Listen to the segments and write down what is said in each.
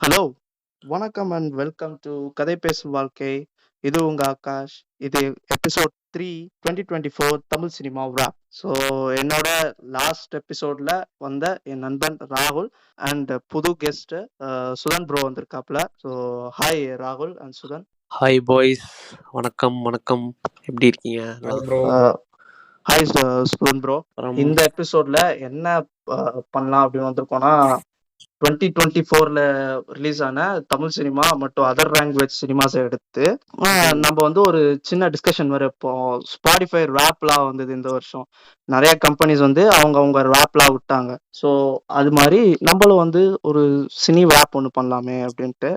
Hello! வணக்கம் and welcome to கதை பேசும் வாழ்க்கை. இது உங்க ஆகாஷ். இது episode 3 2024 Tamil cinema wrap. So என்னோட லாஸ்ட் எபிசோட்ல வந்த என் நண்பன் ராகுல் அண்ட் புது கெஸ்ட் சுதன் ப்ரோ வந்திருக்காப்ல. ஸோ ஹாய் ராகுல் அண்ட் சுதன். ஹாய் பாய்ஸ், வணக்கம் வணக்கம். எப்படி இருக்கீங்க? Hi Sudhan bro. இந்த எபிசோட்ல என்ன பண்ணலாம் அப்படின்னு வந்திருக்கோம்னா 2024ல ரிலீஸ் ஆன தமிழ் சினிமா மற்றும் அதர் லாங்குவேஜ் சினிமாஸை எடுத்து நம்ம வந்து ஒரு சின்ன டிஸ்கஷன் வர இப்போ ஸ்பாடிஃபை ரேப்லாம் வந்தது இந்த வருஷம். நிறைய கம்பெனிஸ் வந்து அவங்க ரேப்லாம் விட்டாங்க. ஸோ அது மாதிரி நம்மளும் வந்து ஒரு சினி ரேப் ஒன்று பண்ணலாமே அப்படின்ட்டு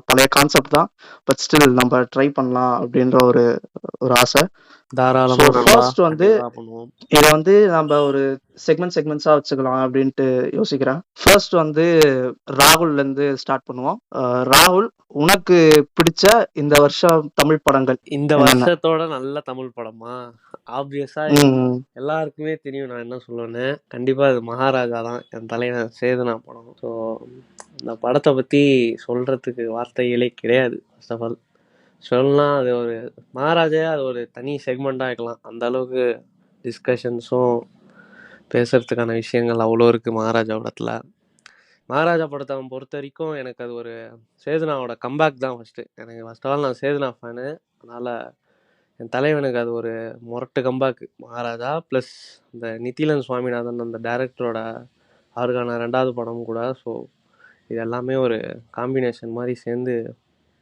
பழைய கான்செப்ட் தான், பட் ஸ்டில் நம்ம ட்ரை பண்ணலாம் அப்படின்ற ஒரு ஆசை. ஃபர்ஸ்ட் வந்து இதை வந்து நம்ம ஒரு செக்மெண்ட்ஸா வச்சுக்கலாம் அப்படின்ட்டு யோசிக்கிறேன். ஃபர்ஸ்ட் வந்து ராகுல்ல இருந்து ஸ்டார்ட் பண்ணுவோம். ராகுல், உனக்கு பிடிச்ச இந்த வருஷம் தமிழ் படங்கள்? இந்த வருஷத்தோட நல்ல தமிழ் படமா? ஆப்வியஸா எல்லாருக்குமே தெரியும் நான் என்ன சொல்லுவேன்னு. கண்டிப்பா அது மகாராஜா தான், என் தலைவன் சேதுனா படம். ஸோ இந்த படத்தை பத்தி சொல்றதுக்கு வார்த்தைகளே கிடையாது. ஃபர்ஸ்ட் ஆஃப் ஆல் சொல்லலாம், அது ஒரு மகாராஜா, அது ஒரு தனி செக்மெண்ட்டாக இருக்கலாம். அந்த அளவுக்கு டிஸ்கஷன்ஸும் பேசுறதுக்கான விஷயங்கள் அவ்வளோ இருக்குது மகாராஜா படத்தில். மகாராஜா படத்தை பொறுத்த வரைக்கும் எனக்கு அது ஒரு சேதுனாவோட கம்பேக் தான் ஃபஸ்ட்டு. எனக்கு ஃபர்ஸ்ட் ஆஃப் ஆல் நான் சேதுனா ஃபேனு, அதனால் என் தலைவனுக்கு அது ஒரு முரட்டு கம்பேக்கு மகாராஜா. ப்ளஸ் இந்த நித்திலன் சுவாமிநாதன் அந்த டைரக்டரோட அவருக்கான 2வது படம் கூட. ஸோ இது எல்லாமே ஒரு காம்பினேஷன் மாதிரி சேர்ந்து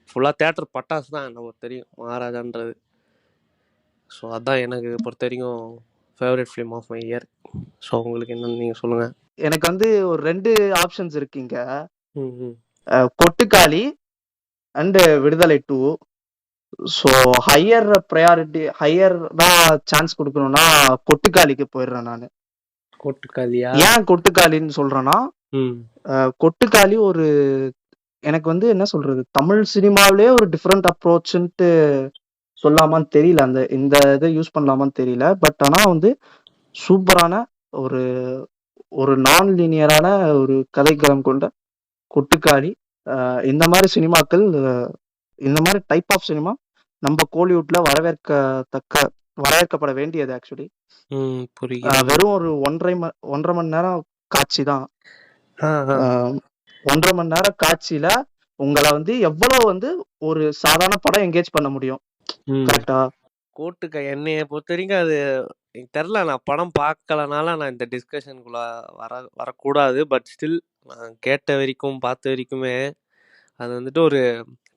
ஃபுல்லாக தேட்டர் பட்டாசு தான் என்ன பொறுத்த வரைக்கும் மகாராஜான்றது. ஸோ அதுதான் எனக்கு பொறுத்த வரைக்கும் favourite film of my year. So உங்களுக்கு என்னன்னு நீங்கள் சொல்லுங்கள். எனக்கு வந்து ஒரு 2 ஆப்ஷன்ஸ் இருக்குங்க. கொட்டுக்காளி அண்ட் விடுதலை 2. ஸோ ஹையர் ப்ரையாரிட்டி, ஹையர் தான் சான்ஸ் கொடுக்கணும்னா கொட்டுக்காளிக்கு போயிடுறேன் நான். கொட்டுக்காளியா? ஏன் கொட்டுக்காளின்னு சொல்றேன்னா, கொட்டுக்காளி ஒரு எனக்கு வந்து என்ன சொல்றது, தமிழ் சினிமாவிலே ஒரு டிஃப்ரெண்ட் அப்ரோச்ன்ட்டு சொல்லாமான்னு தெரியல, அந்த இந்த இதை யூஸ் பண்ணலாமான்னு தெரியல. பட் ஆனால் வந்து சூப்பரான ஒரு ஒரு நான் லீனியரான ஒரு கதைக்களம் கொண்ட கொட்டுக்காளி. இந்த மாதிரி சினிமாக்கள், இந்த மாதிரி டைப் ஆஃப் சினிமா நம்ம கோலிவுட்ல வரவேற்கப்பட வேண்டியது. ஆக்சுவலி வெறும் ஒரு 1.5 மணி நேரம் காட்சி தான். 1.5 மணி நேரம் காட்சியில உங்களை வந்து எவ்வளவு வந்து ஒரு சாதாரண படம் என்கேஜ் பண்ண முடியும். கரெக்டா? கோட்டுக்கா என்னைய பொறுத்த வரைக்கும் அது எனக்கு தெரில, நான் படம் பார்க்கலனால நான் இந்த டிஸ்கஷனுக்குள்ள வரக்கூடாது. பட் ஸ்டில் நான் கேட்ட வரைக்கும் பார்த்த வரைக்குமே அது வந்துட்டு ஒரு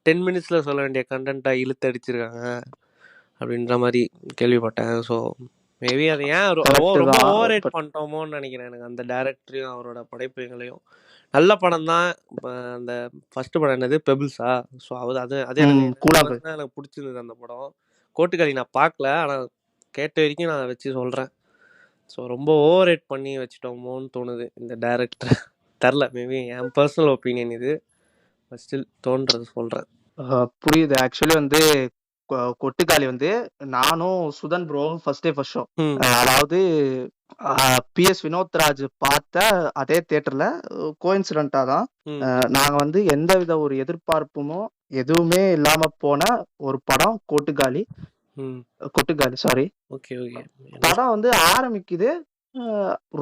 10 மினிட்ஸில் சொல்ல வேண்டிய கண்டென்ட்டாக இழுத்து அடிச்சிருக்காங்க அப்படின்ற மாதிரி கேள்விப்பட்டேன். ஸோ மேபி அதை ஏன் ரொம்ப ஓவர் ரேட் பண்ணிட்டோமோன்னு நினைக்கிறேன். எனக்கு அந்த டேரக்டரையும் அவரோட படைப்புகளையும். நல்ல படம் தான். அந்த ஃபர்ஸ்ட் படம் என்னது, பெபிள்ஸா? ஸோ அது எனக்கு பிடிச்சிருந்தது அந்த படம். கோட்டுக்காளி நான் பார்க்கல, ஆனால் கேட்ட வரைக்கும் நான் வச்சு சொல்கிறேன். ஸோ ரொம்ப ஓவர் ரேட் பண்ணி வச்சுட்டோமோன்னு தோணுது இந்த டேரக்டர். தெரில, மேபி என் பர்சனல் ஒப்பீனியன் இது. ஸ்டில் தோன்றது சொல்கிறேன். புரியுது. ஆக்சுவலி வந்து கொட்டுக்காளி வந்து நானும் சுதன் ப்ரோ ஃபர்ஸ்ட் ஷோ, அதாவது PS வினோத்ராஜ் பார்த்த அதே தியேட்டர்ல கோயின்சிடென்ட்டா தான் நாங்க வந்து எந்தவித ஒரு எதிர்பார்ப்புமோ எதுவுமே இல்லாம போன ஒரு படம் கொட்டுக்காளி. சாரி. படம் வந்து ஆரம்பிக்குது,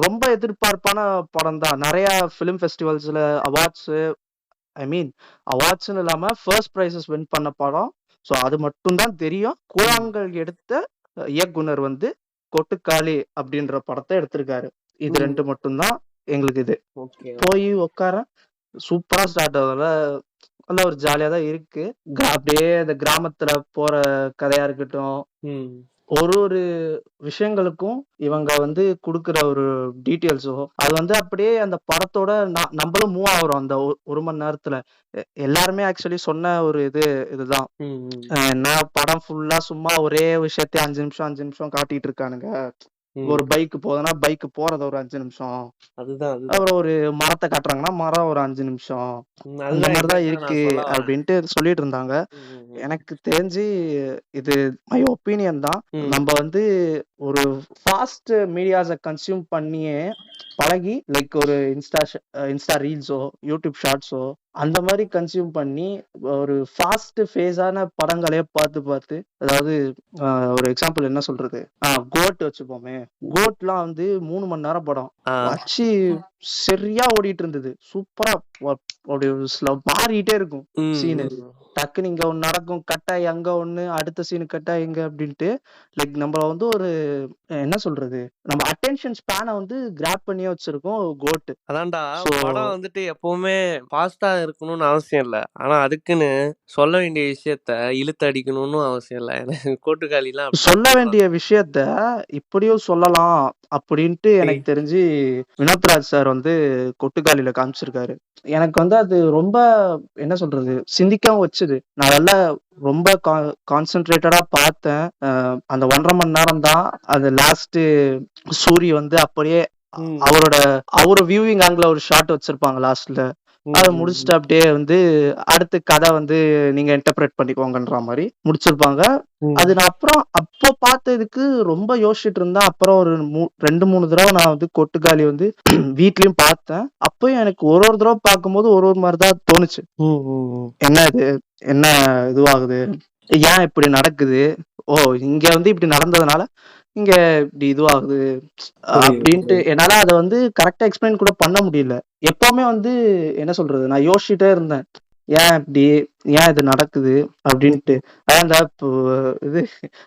ரொம்ப எதிர்பார்ப்பான படம் தான். நிறைய பிலிம் ஃபெஸ்டிவல்ஸ்ல அவார்ட்ஸ்னு இல்லாம ஃபர்ஸ்ட் பிரைசஸ் வின் பண்ண படம். ஸோ அது மட்டும் தான் தெரியும். கூழாங்கல் எடுத்த இயக்குனர் வந்து கொட்டுக்காளி அப்படின்ற படத்தை எடுத்திருக்காரு. இது 2 மட்டும்தான் எங்களுக்கு. இது போய் உட்கார சூப்பரா ஸ்டார்ட் ஆகுதுல, நல்ல ஒரு ஜாலியா தான் இருக்கு. அப்படியே இந்த கிராமத்துல போற கதையா இருக்கட்டும், ஒரு விஷயங்களுக்கும் இவங்க வந்து கொடுக்குற ஒரு டீட்டெயில்ஸோ அது வந்து அப்படியே அந்த படத்தோட நம்மளும் மூவ் ஆகுறோம். அந்த 1 மணி நேரத்துல எல்லாருமே ஆக்சுவலி சொன்ன ஒரு இதுதான், நான் படம் ஃபுல்லா சும்மா ஒரே விஷயத்தையும் 5 நிமிஷம் காட்டிட்டு இருக்கானுங்க. ஒரு பைக் போதுன்னா பைக் போறது ஒரு 5 நிமிஷம், அப்புறம் ஒரு மரத்தை காட்டுறாங்கன்னா மரம் ஒரு 5 நிமிஷம், அந்த மாதிரிதான் இருக்கு அப்படின்ட்டு சொல்லிட்டு இருந்தாங்க. எனக்கு தெரிஞ்சு இது மை ஒப்பீனியன் தான். நம்ம வந்து ஒரு ஃபாஸ்ட் மீடியாஸை கன்சியூம் பண்ணியே பழகி லைக் ஒரு இன்ஸ்டா ரீல்ஸோ யூடியூப் ஷார்ட்ஸோ அந்த மாதிரி கன்சியூம் பண்ணி ஒரு ஃபாஸ்ட் ஃபேஸான படங்களே பார்த்து பார்த்து, அதாவது ஒரு எக்ஸாம்பிள் என்ன சொல்றது, கோட் வச்சுப்போமே, கோட்லாம் வந்து 3 மணி நேரம் படம் வச்சு சரியா ஓடிட்டு இருந்தது, சூப்பரா அப்படி மாறிட்டே இருக்கும் சீனு, டக்குன்னு இங்க ஒண்ணு நடக்கும், கட்டாய் அங்க ஒண்ணு, அடுத்த சீனு கட்டாய் இங்க அப்படின்ட்டு லைக் நம்ம வந்து ஒரு என்ன சொல்றது, நம்ம அட்டென்ஷன் ஸ்பேனை வந்து கிராப் பண்ணியே வச்சிருக்கோம் கோட். அதான்டா படம் வந்துட்டு எப்பவுமே ஃபாஸ்டா இருக்கணும்னு அவசியம் இல்ல, ஆனா அதுக்குன்னு சொல்ல வேண்டிய விஷயத்த இழுத்து அடிக்கணும்னு அவசியம் இல்ல. எனக்கு கோட்டுக்காலிலாம் சொல்ல வேண்டிய விஷயத்த இப்படியும் சொல்லலாம் அப்படின்ட்டு எனக்கு தெரிஞ்சு வினோத்ராஜ் சார் வந்து கொட்டுக்காலியில காமிச்சிருக்காரு. எனக்கு வந்து அது ரொம்ப என்ன சொல்றது சிந்திக்கவும் வச்சுது. நான் நல்லா ரொம்ப கான்சென்ட்ரேட்டடா பார்த்தேன். அந்த 1.5 மணி நேரம் தான் அது லாஸ்ட் சூரி வந்து அப்படியே அவரோட வியூவிங் ஆங்கிள் ஒரு ஷாட் வச்சிருப்பாங்க லாஸ்ட்ல, அதை முடிச்சுட்டு அப்படியே வந்து அடுத்த கதை வந்து நீங்க இன்டர்பிரேட் பண்ணிக்கோங்கன்ற மாதிரி முடிச்சிருப்பாங்க. அது நான் அப்புறம் அப்போ பார்த்ததுக்கு ரொம்ப யோசிச்சுட்டு இருந்தேன். அப்புறம் ஒரு 2-3 தடவை நான் வந்து கொட்டுக்காலி வந்து வீட்லயும் பார்த்தேன். அப்பயும் எனக்கு ஒரு தடவை பார்க்கும்போது ஒரு மாதிரிதான் தோணுச்சு. என்ன இது, என்ன இதுவாகுது, ஏன் இப்படி நடக்குது, ஓ இங்க வந்து இப்படி நடந்ததுனால இங்க இப்படி இதுவாகுது அப்படின்ட்டு என்னால அதை வந்து கரெக்டா எக்ஸ்பிளைன் கூட பண்ண முடியல. எப்பவுமே வந்து என்ன சொல்றது, நான் யோசிச்சுட்டே இருந்தேன் ஏன் இப்படி, ஏன் இது நடக்குது அப்படின்ட்டு. அதான் இந்த இது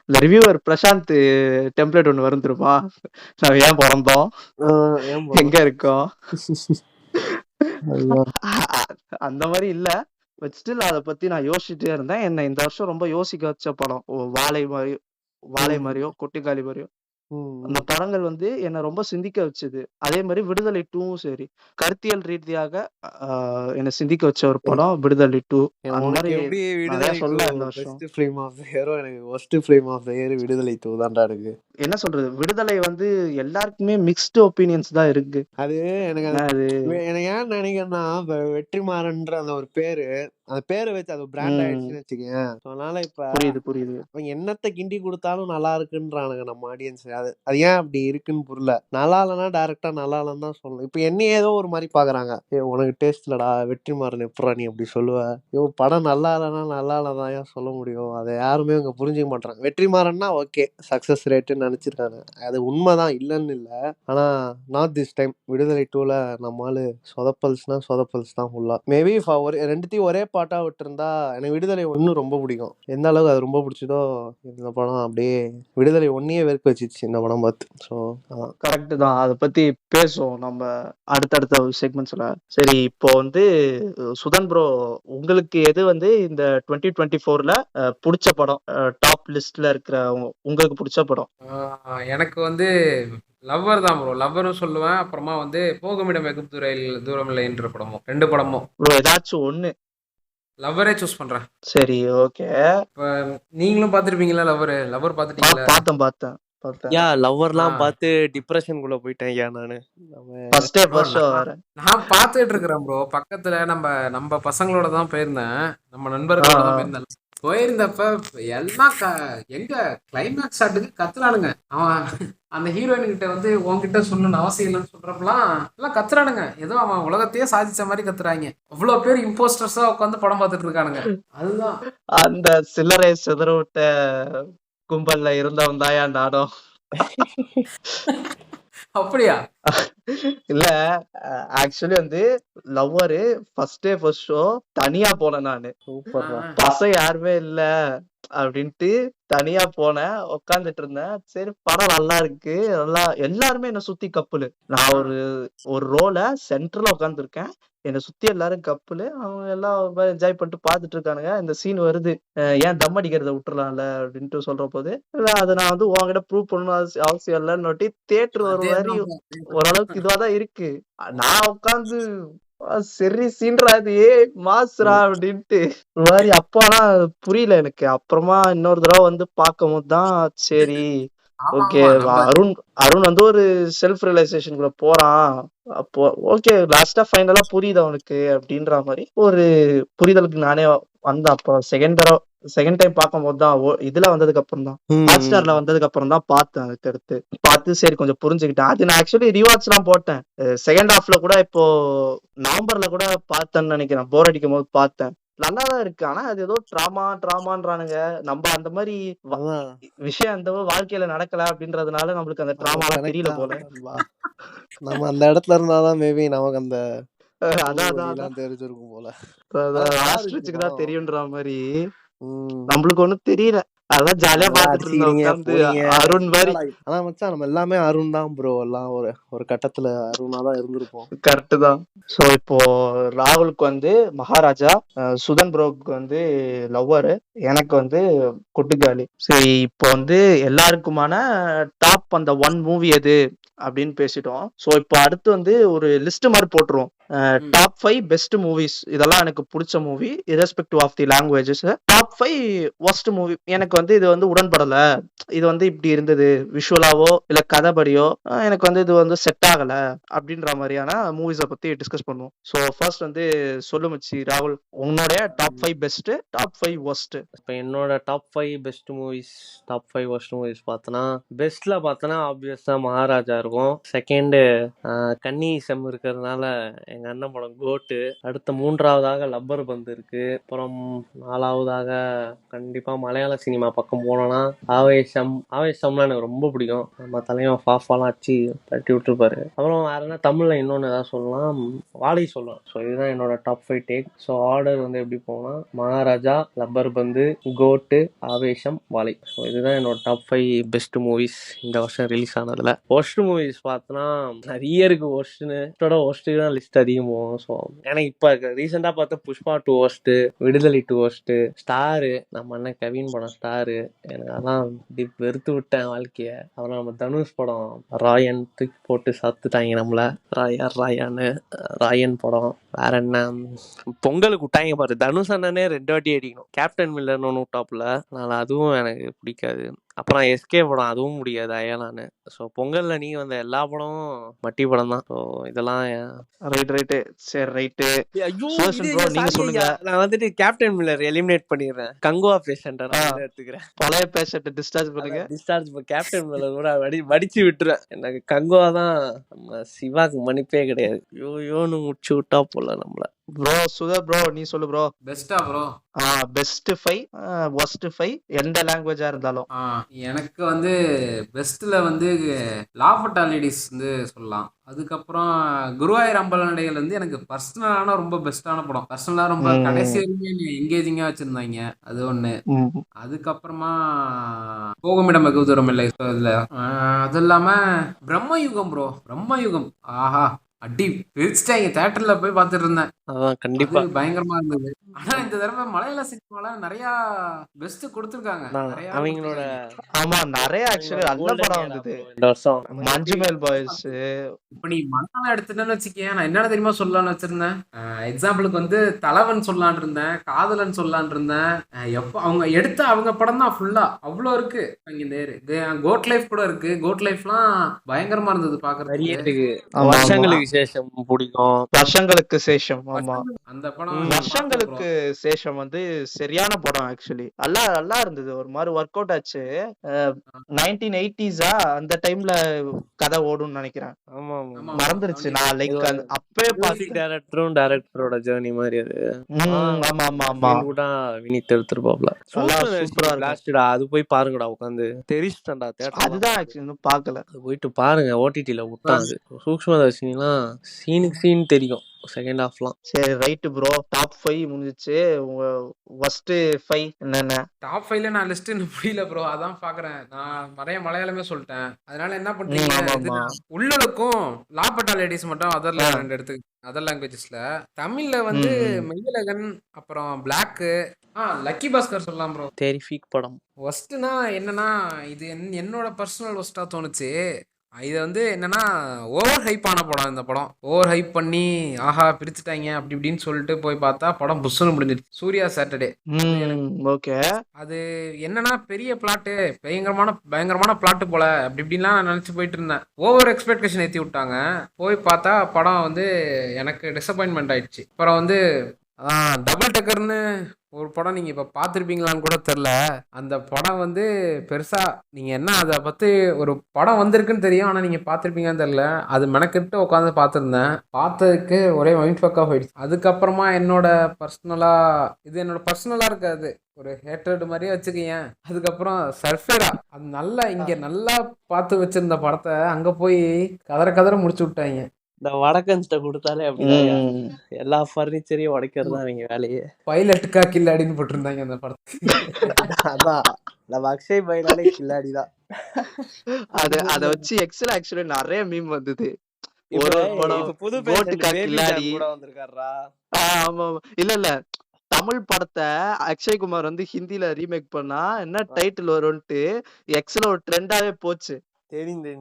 இந்த ரிவ்யூவர் பிரசாந்த் டெம்ப்ளேட் ஒண்ணு வந்துருமா, நான் ஏன் பிறந்தோம், எங்க இருக்கோம், அந்த மாதிரி இல்ல. பட் ஸ்டில் அதை பத்தி நான் யோசிச்சுட்டே இருந்தேன். என்ன இந்த வருஷம் ரொம்ப யோசிக்க வச்ச படம் வாழை மாதிரியோ கொட்டுக்காலி மாதிரியோ அந்த படங்கள் வந்து என்ன ரொம்ப சிந்திக்க வச்சது. அதே மாதிரி விடுதலை 2வும் சரி, கருத்தியல் ரீதியாக என்ன சிந்திக்க வச்ச ஒரு படம் விடுதலை 2. அந்த மாதிரி நிறைய சொல்லலாம் இந்த வருஷம். விடுதலை 2 தான்டா இருக்கு. என்ன சொல்றது, விடுதலை வந்து எல்லாருக்குமே மிக்ஸ்டு ஒப்பீனியன்ஸ் தான் இருக்கு. அது எனக்கு ஏன் நினைக்கிறேன்னா வெற்றிமாறன்ற அந்த ஒரு பேரு, அந்த பேரை வச்சு அது பிராண்ட் ஆயிடுச்சுன்னு வச்சுக்கேன். அதனால இப்ப புரியுது என்னத்தை கிண்டி கொடுத்தாலும் நல்லா இருக்குன்றானுங்க நம்ம ஆடியன்ஸ். அது ஏன் அப்படி இருக்குன்னு புரியல. நல்லா இல்லைன்னா டைரக்டா நல்லா இல்லைன்னு தான் சொல்லணும். இப்ப என்ன ஏதோ ஒரு மாதிரி பாக்குறாங்க, உனக்கு டேஸ்ட் இல்லடா வெற்றிமாறன் எப்படா நீ அப்படி சொல்லுவ, படம் நல்லா இல்லைன்னா நல்லா இல்லதான் ஏன் சொல்ல முடியும், அதை யாருமே இங்க புரிஞ்சுக்க மாட்டாங்க. வெற்றிமாறன்னா ஓகே சக்சஸ் ரேட்டுன்னு நினைச்சிருக்காங்க, அது உண்மைதான் இல்லைன்னு இல்லை. ஆனா நாட் திஸ் டைம். விடுதலை 2ல நம்மளால சொதப்பல்ஸ் தான் ஃபுல்லா. மேபி ரெண்டுத்தையும் ஒரே பாட்டா விட்டுருந்தா எனக்கு விடுதலை 1 ரொம்ப பிடிக்கும். எந்த அளவுக்கு அது ரொம்ப பிடிச்சதோ இந்த படம் அப்படியே விடுதலை 1 வெறுக்க வச்சிருச்சு இந்த படம் பார்த்து. ஸோ கரெக்ட் தான், அதை பத்தி பேசுவோம் நம்ம அடுத்தடுத்த செக்மெண்ட்ஸ்ல. சரி, இப்போ வந்து சுதன் ப்ரோ, உங்களுக்கு எது வந்து இந்த 2024ல பிடிச்ச படம், டாப் லிஸ்ட்ல இருக்கிற உங்களுக்கு பிடிச்ச படம்? எனக்கு வந்து லவ்வர் தான் ப்ரோ, லவ்வரும் சொல்லுவேன். அப்புறமா வந்து போகுமிடம் வெகு தூரமில்லை என்ற படமும், 2 படமும். ப்ரோ ஏதாச்சும் ஒண்ணு. லவ்வரே சூஸ் பண்றேன். சரி ஓகே. இப்ப நீங்களும் பாத்துருப்பீங்களா லவ்வர் பாத்துட்டீங்களா? பார்த்தேன். லவ்வர்லாம் பார்த்து டிப்ரெஷனுக்குள்ள போயிட்டேன். நானு நான் பாத்துட்டு இருக்கிறேன் ப்ரோ. பக்கத்துல நம்ம பசங்களோட தான் போயிருந்தேன், நம்ம நண்பர்களோட தான் போயிருந்தேன். போயிருந்தப்ப எல்லாம் எங்க கிளைமேக்ஸ் ஷாட்டுக்கு கத்துறானுங்க. அவன் அந்த ஹீரோயின் கிட்ட வந்து உன்கிட்ட சொல்லணும்னு அவசியம் இல்லைன்னு சொல்றப்பெல்லாம் எல்லாம் கத்துறானுங்க. ஏதோ அவன் உலகத்தையே சாதிச்ச மாதிரி கத்துறாங்க. அவ்வளவு பேர் இம்போஸ்டர்ஸா உட்காந்து படம் பார்த்துட்டு இருக்கானுங்க. அதுதான் அந்த சில்லறை சிதற விட்ட கும்பல்ல இருந்தவன் தாயா நானும். அப்படியா? இல்ல, ஆக்சுவலி வந்து லவ்வரு ஃபர்ஸ்ட் ஷோ தனியா போனேன் நானு. பசங்க யாருமே இல்ல அப்படின்ட்டு தனியா போனேன், உட்காந்துட்டு இருந்தேன். சரி படம் நல்லா இருக்கு, நல்லா எல்லாருமே என்ன சுத்தி கப்புலு. நான் ஒரு ரோல சென்டர்ல உட்காந்துருக்கேன், என்னை சுத்தி எல்லாரும் கப்புலு. அவங்க எல்லாம் என்ஜாய் பண்ணிட்டு பாத்துட்டு இருக்கானுங்க. இந்த சீன் வருது, ஏன் தம் அடிக்கிறத விட்டுறலாம்ல அப்படின்ட்டு சொல்ற போது, இல்ல அதை நான் வந்து உங்ககிட்ட ப்ரூவ் பண்ணணும் அவசியம் இல்லைன்னு தியேட்டர் ஒரு மாதிரி ஓரளவுக்கு இதுவாதான் இருக்கு. நான் உட்காந்து சரி சீன்றா இது மாசுரா அப்படின்ட்டு மாதிரி. அப்போனா புரியல எனக்கு. அப்புறமா இன்னொரு தடவை வந்து பார்க்கும் போதுதான் சரி ஓகே, அருண் வந்து ஒரு செல்ஃப் ரியலைசேஷனுக்குள்ள போறான். அப்போ ஓகே லாஸ்டா ஃபைனலா புரியுது அவனுக்கு அப்படின்ற மாதிரி ஒரு புரிதலுக்கு நானே வந்து அப்போ செகண்ட் டைம் பார்க்கும்போது தான் இதுல வந்ததுக்கு அப்புறம் தான் ஹாட் ஸ்டார்ல வந்ததுக்கு அப்புறம் தான் பார்த்தேன். அதுக்கு அடுத்து பார்த்து சரி கொஞ்சம் புரிஞ்சுக்கிட்டேன். அது நான் ஆக்சுவலி ரிவாட்ச் எல்லாம் போட்டேன். செகண்ட் ஹாஃப்ல கூட இப்போ நவம்பர்ல கூட பார்த்தேன்னு நினைக்கிறேன். போர் அடிக்கும் போது பார்த்தேன். நல்லாதான் இருக்கு. ஆனா அது ஏதோ டிராமான்றானுங்க. நம்ம அந்த மாதிரி விஷயம் அந்த வாழ்க்கையில நடக்கல அப்படின்றதுனால நம்மளுக்கு அந்த டிராமாலாம் தெரியல போல. நம்ம அந்த இடத்துல இருந்தாதான் மேபி நமக்கு அந்த அதான் தெரிஞ்சிருக்கும் போல. ஆஸ்ட்ரிச்சுக்கு தான் தெரியும்ன்ற மாதிரி நம்மளுக்கு ஒண்ணும் தெரியல. அதான் ஜாலியா பாத்துட்டு இருந்தோம் அருண் மாதிரி. ஆனா மச்சான் நம்ம எல்லாமே அருண் தான் ப்ரோ. எல்லாம் ஒரு கட்டத்துல அருணா தான் இருந்திருப்போம். கரெக்ட் தான். சோ இப்போ ராகுலுக்கு வந்து மகாராஜா, சுதன் ப்ரோக்கு வந்து லவ்வரு, எனக்கு வந்து கொட்டுக்காளி. சரி இப்போ வந்து எல்லாருக்குமான டாப் அந்த 1 மூவி எது அப்படின்னு பேசிட்டோம். சோ இப்போ அடுத்து வந்து ஒரு லிஸ்ட் மாதிரி போட்டுருவோம். Top 5 best movies. இதெல்லாம் எனக்கு பிடிச்ச movie irrespective of the languages. Top 5 worst movie. எனக்கு வந்து இது வந்து உடன்படல, இது வந்து இப்படி இருந்தது விஷுவலாவோ இல்ல கதைபடியோ எனக்கு வந்து இது வந்து செட் ஆகல அப்படின்ற மாதிரியான மூவிஸை பத்தி டிஸ்கஸ் பண்ணுவோம். ஸோ ஃபர்ஸ்ட் வந்து சொல்லு மச்சி ராகுல், உன்னுடைய டாப் 5 பெஸ்ட், டாப் 5 ஒர்ஸ்ட். இப்போ என்னோட top 5 best movies, top 5 worst movies பார்த்தனா, பெஸ்ட்ல பார்த்தனா ஆப்வியஸா மகாராஜா இருக்கும். செகண்ட் கன்னி செம் இருக்கிறதுனால எங்க அண்ணன் படம் கோட்டு. அடுத்த 3ஆவதாக லப்பர் பந்து இருக்கு. அப்புறம் 4ஆவதாக கண்டிப்பா மலையாள சினிமா பக்கம் போனோம்னா ஆவேசம்லாம் எனக்கு ரொம்ப பிடிக்கும். நம்ம தலைவன் ஃபாஃபாலாம் அடிச்சு தட்டி விட்டுருப்பாரு. அப்புறம் வேற என்ன தமிழ்ல இன்னொன்னு ஏதாவது சொல்லலாம், வாலி சொல்லலாம். ஸோ இதுதான் என்னோட டாப் 5 டேக். ஸோ ஆர்டர் வந்து எப்படி போனா மகாராஜா, லப்பர் பந்து, கோட்டு, ஆவேசம், வாலி. ஸோ இதுதான் என்னோட டாப் 5 பெஸ்ட் மூவிஸ் இந்த வருஷம் ரிலீஸ் ஆனதுல. ஒர்ஸ்ட் மூவிஸ் பார்த்தோன்னா நிறைய இருக்கு. ஒர்ஸ்ட்டுக்கு தான் லிஸ்ட் அதிகம் போகும். ஸோ எனக்கு இப்போ ரீசெண்டாக பார்த்தா புஷ்பா 2 ஒர்ஸ்ட்டு, விடுதலை 2 ஒர்ஸ்ட்டு, ஸ்டாரு நம்ம அண்ணன் கவின் படம் ஸ்டாரு, எனக்கு அதான் வெறுத்து விட்டேன் வாழ்க்கைய. அப்புறம் நம்ம தனுஷ் படம் ராயன் தூக்கி போட்டு சத்துட்டாங்க நம்மள. ராயன் படம். வேற என்ன பொங்கலுக்கு விட்டாங்க பாரு, தனுஷ் அண்ணனே 2 வாட்டி அடிக்கணும். கேப்டன் மில்லர்னு ஒன்று விட்டாப்புல, அதனால அதுவும் எனக்கு பிடிக்காது. அப்புறம் எஸ்கே படம் அதுவும் முடியாது அயலான்னு. ஸோ பொங்கல்ல நீங்க வந்த எல்லா படமும் மட்டி படம் தான். ஸோ இதெல்லாம் ரைட்டு சரி ரைட்டு. நீங்க சொல்லுங்க. நான் வந்துட்டு கேப்டன் மில்லர் எலிமினேட் பண்ணிடுறேன். கங்குவா பேஷண்ட் எடுத்துக்கிறேன். பழைய பேஷண்ட் டிஸ்சார்ஜ் பண்ணுங்க. டிஸ்சார்ஜ் கேப்டன் மில்லர் கூட வடிச்சு விட்டுறேன். எனக்கு கங்குவா தான் நம்ம சிவாக்கு மன்னிப்பே கிடையாது. யோன்னு முடிச்சு விட்டா போல நம்மள. ப்ரோ சுதா ப்ரோ நீ சொல்லு ப்ரோ. பெஸ்டா ப்ரோ? பெஸ்ட் 5 வொர்ஸ்ட் 5 எந்த லாங்குவேஜா இருந்தாலும். எனக்கு வந்து பெஸ்ட்ல வந்து லாஃபட்டா லேடிஸ் வந்து சொல்லலாம். அதுக்கப்புறம் குருவாயூர் அம்பலநடைகள் வந்து எனக்கு பர்சனலான ரொம்ப பெஸ்டான படம். பர்சனலா ரொம்ப கடைசி வரைக்கும் எங்கேஜிங்கா வச்சிருந்தாங்க, அது ஒண்ணு. அதுக்கப்புறமா போகுமிடம் வெகு தூரம் இல்லை. அது இல்லாம பிரம்மயுகம் ப்ரோ. பிரம்மயுகம் ஆஹா அடி பிரிச்சுட்டாங்க. தியேட்டர்ல போய் பார்த்துட்டு இருந்தேன். அதான் கண்டிப்பா பயங்கரமா இருந்தது. ஆனா இந்த தடவை மலையாள சினிமால நிறைய பெஸ்ட் கொடுத்திருக்காங்க. அவங்களோட ஆமா நிறைய ஆக்சுவலி நல்ல படம் வந்தது இந்த வருஷம். மஞ்சுமேல் பாய்ஸ். இப்ப நீ மலையாளம் எடுத்துட்டேன்னு வச்சுக்கேன், நான் என்னென்ன தெரியுமா சொல்லலாம்னு வச்சிருந்தேன். எக்ஸாம்பிளுக்கு வந்து தலைவன் சொல்லலான் இருந்தேன், காதலன் சொல்லலான் இருந்தேன். எப்ப அவங்க எடுத்த அவங்க படம் தான் ஃபுல்லா அவ்வளோ இருக்கு. கோட் லைஃப் கூட இருக்கு. கோட் லைஃப்லாம் பயங்கரமா இருந்தது பாக்குறதுக்கு. வருஷங்களுக்கு சேஷம் பிடிக்கும். வருஷங்களுக்கு சேஷம். ஆமா அந்த படம் வருஷங்களுக்கு சேஷம் வந்து சரியான படம். ஆக்சுவலி நல்லா இருந்தது. ஒரு மாதிரி ஒர்க் அவுட் ஆச்சு. 1980s அந்த டைம்ல கதை ஓடும்னு நினைக்கிறேன். மறந்துருச்சு நான். லைக் அப்பவே பார்த்து டைரக்டரோட ஜர்னி மாதிரி அது. ஆமா ஆமா ஆமா கூட வினித் எடுத்துருப்பாப்ல. சூப்பரா லாஸ்டா அது போய் பாருங்கடா உட்காந்து. தெரிச்சுட்டான்டா தியேட்டர். அதுதான் ஆக்சுவலி இன்னும் பார்க்கல. அது போயிட்டு பாருங்க. ஓடிடில விட்டாங்க. சூக்ஷ்மதர்ஷினிலாம் சீன் தெரியும் செகண்ட் ஹாஃப்லாம். சரி ரைட் ப்ரோ. டாப் 5 முடிஞ்சிச்சு. ஃபர்ஸ்ட் 5 என்னென்ன? டாப் 5ல நான் லிஸ்ட் இன்னும் முடியல ப்ரோ. அதான் பாக்குறேன். நான் நிறைய மலையாளமே சொல்லிட்டேன். அதனால என்ன பண்றீங்க, உள்ளுக்கும் லாபட்டா லேடிஸ் மட்டும் அதர்ல 2 எடுத்து அதர் லாங்குவேஜஸ்ல. தமிழ்ல வந்து மெய்யழகன், அப்புறம் பிளாக், லக்கி பாஸ்கர் சொல்லலாம் ப்ரோ. டெரிஃபிக் படம். ஒஸ்ட்னா என்னன்னா இது என்னோட பர்சனல் ஒஸ்டா தோணுச்சு. இது வந்து என்னன்னா ஓவர் ஹைப் ஆன படம். இந்த படம் ஓவர் ஹைப் பண்ணி ஆஹா பிரிச்சுட்டாங்க அப்படி இப்படின்னு சொல்லிட்டு போய் பார்த்தா படம் புஷ்ஷுன்னு முடிஞ்சிருச்சு. சூர்யா சாட்டர்டே. ஓகே. அது என்னன்னா பெரிய பிளாட்டு, பயங்கரமான பிளாட்டு போல அப்படி இப்படின்லாம் நான் நினைச்சு போயிட்டு இருந்தேன். ஓவர் எக்ஸ்பெக்டேஷன் ஏற்றி விட்டாங்க. போய் பார்த்தா படம் வந்து எனக்கு டிசப்பாயின்மெண்ட் ஆயிடுச்சு. அப்புறம் வந்து அதான் டபுள் டக்கர்னு ஒரு படம் நீங்கள் இப்போ பார்த்துருப்பீங்களான்னு கூட தெரில. அந்த படம் வந்து பெருசாக நீங்கள் என்ன அதை பற்றி ஒரு படம் வந்திருக்குன்னு தெரியும், ஆனால் நீங்கள் பார்த்துருப்பீங்கன்னு தெரில. அது மெனக்கிட்டு உட்காந்து பார்த்துருந்தேன். பார்த்ததுக்கு ஒரே மைண்ட் ஃபக்காக போயிடுச்சு. அதுக்கப்புறமா என்னோட பர்சனலாக இருக்காது, ஒரு ஹேட்ரட் மாதிரியே வச்சுக்கீங்க. அதுக்கப்புறம் சர்ஃபேரா அது நல்லா இங்கே நல்லா பார்த்து வச்சிருந்த படத்தை அங்கே போய் கதற முடிச்சு விட்டாங்க. இந்த வடக்கன்ஸ்ட கொடுத்தாலே அப்படிதான் எல்லா பர்னிச்சரையும் உடைக்கிறது தான் அவங்க வேலையே. பைலட்டுக்கா கில்லாடின்னு போட்டிருந்தாங்க அந்த படத்துக்கு. அதான் நம்ம அக்ஷய் பைலாலே கில்லாடிதான். அத வச்சு எக்ஸல் ஆக்சுவலி நிறைய மீம் வந்தது. ஒரு ஒரு படம் புது கோட்டுக்கா கில்லாடி. கூட வந்திருக்காரா? ஆமா இல்ல தமிழ் படத்தை அக்ஷய் குமார் வந்து ஹிந்தில ரீமேக் பண்ணா என்ன டைட்டில் வரும்ட்டு எக்ஸ்ல ஒரு ட்ரெண்டாவே போச்சு. தெரிந்து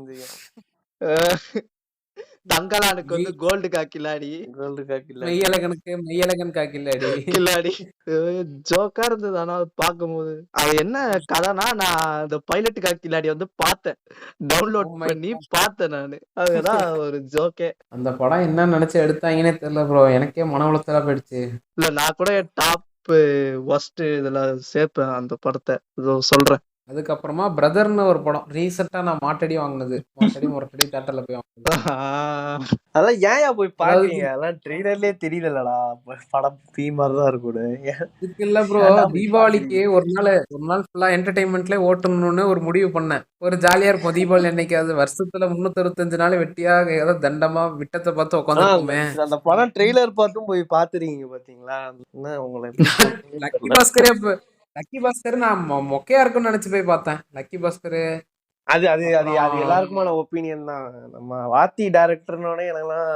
தங்கலானுக்கு வந்து கோல்டு கா கில்லாடி, மெய்யழகன் கா கில்லாடி ஜோக்கா இருந்தது. ஆனா பார்க்கும்போது அது என்ன கதைனா, நான் இந்த பைலட் கா கில்லாடி வந்து பார்த்தேன், டவுன்லோட் பண்ணி பார்த்தேன் நானு. அதுதான் ஒரு ஜோக்கே. அந்த படம் என்ன நினைச்சு எடுத்தாங்கன்னே தெரியல ப்ரோ, எனக்கே மன உளைச்சலா போயிடுச்சு. இல்ல நான் கூட டாப் ஒஸ்ட் இதுல சேர்ப்பேன் அந்த படத்தை, சொல்றேன். அதுக்கப்புறமா பிரதர்னு ஒரு படம் ரீசெண்டா நான் மாட்டடி வாங்கினது, முரட்டடி தேட்டர்ல போய் வாங்கினது. அதெல்லாம் ஏன் போய் பாக்குறீங்க? அதெல்லாம் ட்ரெய்லர்லயே தெரியலடா, படம் பீ மாதிரி தான் இருக்கும். இதுக்கு இல்ல ப்ரோ, தீபாவளிக்கு ஒரு நாள் ஃபுல்லா என்டர்டைன்மெண்ட்ல ஓட்டணும்னு ஒரு முடிவு பண்ணேன். ஒரு ஜாலியா இருக்கும் தீபாவளி அன்னைக்கு. அது வருஷத்துல 365 நாள் வெட்டியாக ஏதோ தண்டமா விட்டத்தை பார்த்து உட்காந்துருக்குமே. அந்த படம் ட்ரெய்லர் பார்த்தும் போய் பாத்துறீங்க பாத்தீங்களா? என்ன உங்களை லக்கி பாஸ்கர் நான் மொக்கையா இருக்குன்னு நினைச்சு போய் பார்த்தேன். லக்கி பாஸ்கர் அது எல்லாருக்குமான ஒப்பீனியன் தான். நம்ம வாத்தி டைரக்டர்னோட எனக்குலாம்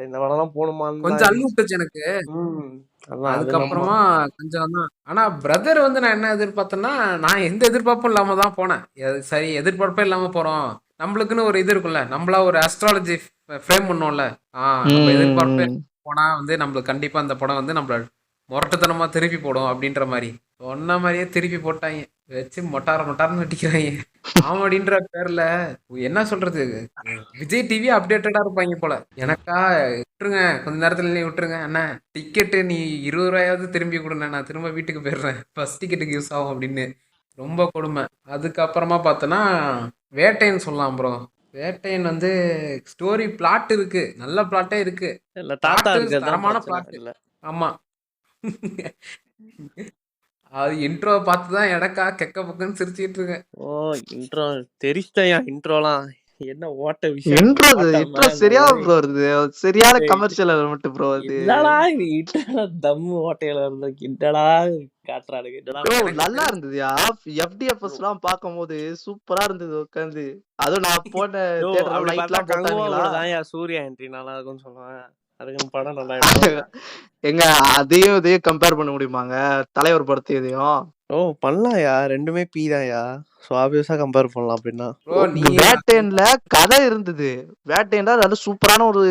இந்த படம் போகணுமான்னு கொஞ்சம் அள்ளு விட்டுச்சு எனக்கு. அதுக்கப்புறமா கொஞ்சம் தான். ஆனா பிரதர் வந்து நான் என்ன எதிர்பார்த்தேன்னா, நான் எந்த எதிர்பார்ப்பும் இல்லாம தான் போனேன். சரி, எதிர்பார்ப்பே இல்லாம போறோம், நம்மளுக்குன்னு ஒரு இது இருக்குல்ல, நம்மளா ஒரு அஸ்ட்ராலஜி ஃப்ரேம் பண்ணோம்ல, நம்ம எதிர்பார்ப்பே போனா வந்து நம்மளுக்கு கண்டிப்பா அந்த படம் வந்து நம்மள முரட்டுத்தனமா திருப்பி போடும் அப்படின்ற மாதிரி சொன்ன மாதிரியே திருப்பி போட்டாங்க. வச்சு மொட்டாரன்னு வெட்டிக்கிறாங்க. காமெடின்ற பேர்ல என்ன சொல்றது, விஜய் டிவி அப்டேட்டடா இருப்பாங்க போல. எனக்கா விட்டுருங்க, கொஞ்ச நேரத்துல நீ விட்டுருங்க அண்ணா, டிக்கெட்டு நீ 20 ரூபாயாவது திரும்பி கொடுங்க, நான் திரும்ப வீட்டுக்கு போயிடுறேன், பஸ் டிக்கெட்டுக்கு யூஸ் ஆகும் அப்படின்னு. ரொம்ப கொடுமை. அதுக்கப்புறமா பார்த்தோன்னா வேட்டைன்னு சொல்லலாம் ப்ரோ. வேட்டையன் வந்து ஸ்டோரி பிளாட் இருக்கு, நல்ல பிளாட்டே இருக்கு, தரமான பிளாட். ஆமா, அது இன்ட்ரோ பார்த்துதான் எனக்கா கெக்க பக்கன்னு சிரிச்சிட்டு இருக்கேன். ஓ இன்ட்ரோ தெரிச்சிட்டயா? இன்ட்ரோலாம் என்ன ஓட்ட விஷயம்? இன்ட்ரோ சரியா ப்ரோ வருது, சரியான கமர்ஷியல் எலிமெண்ட் ப்ரோ. அது இல்லடா, இது இன்ட்ரோ தம்மு ஓட்டையில இருந்த கிண்டடா காட்றானுங்க. நல்லா இருந்தது. எஃப்டிஎஃப்எஸ் எல்லாம் பாக்கும்போது சூப்பரா இருந்தது உட்காந்து. அதுவும் நான் போன தியேட்டர்ல லைட்லாம் போட்டாங்களா, சூர்யா என்ட்ரி நல்லா இருக்கும்னு சொல்லுவேன். அதுக்கு படம் நல்லா எங்க அதையும் கம்பேர் பண்ண முடியுமாங்க தலைவர் படத்தை இதையும்? ஓ பண்ணலாம்யா, ரெண்டுமே பீ தான்யா. சோ ஆப்வியஸா கம்பேர் பண்ணலாம். அப்படின்னா வேட்டையன்ல கதை இருந்தது. வேட்டையன்ல நல்ல சூப்பரான ஒரு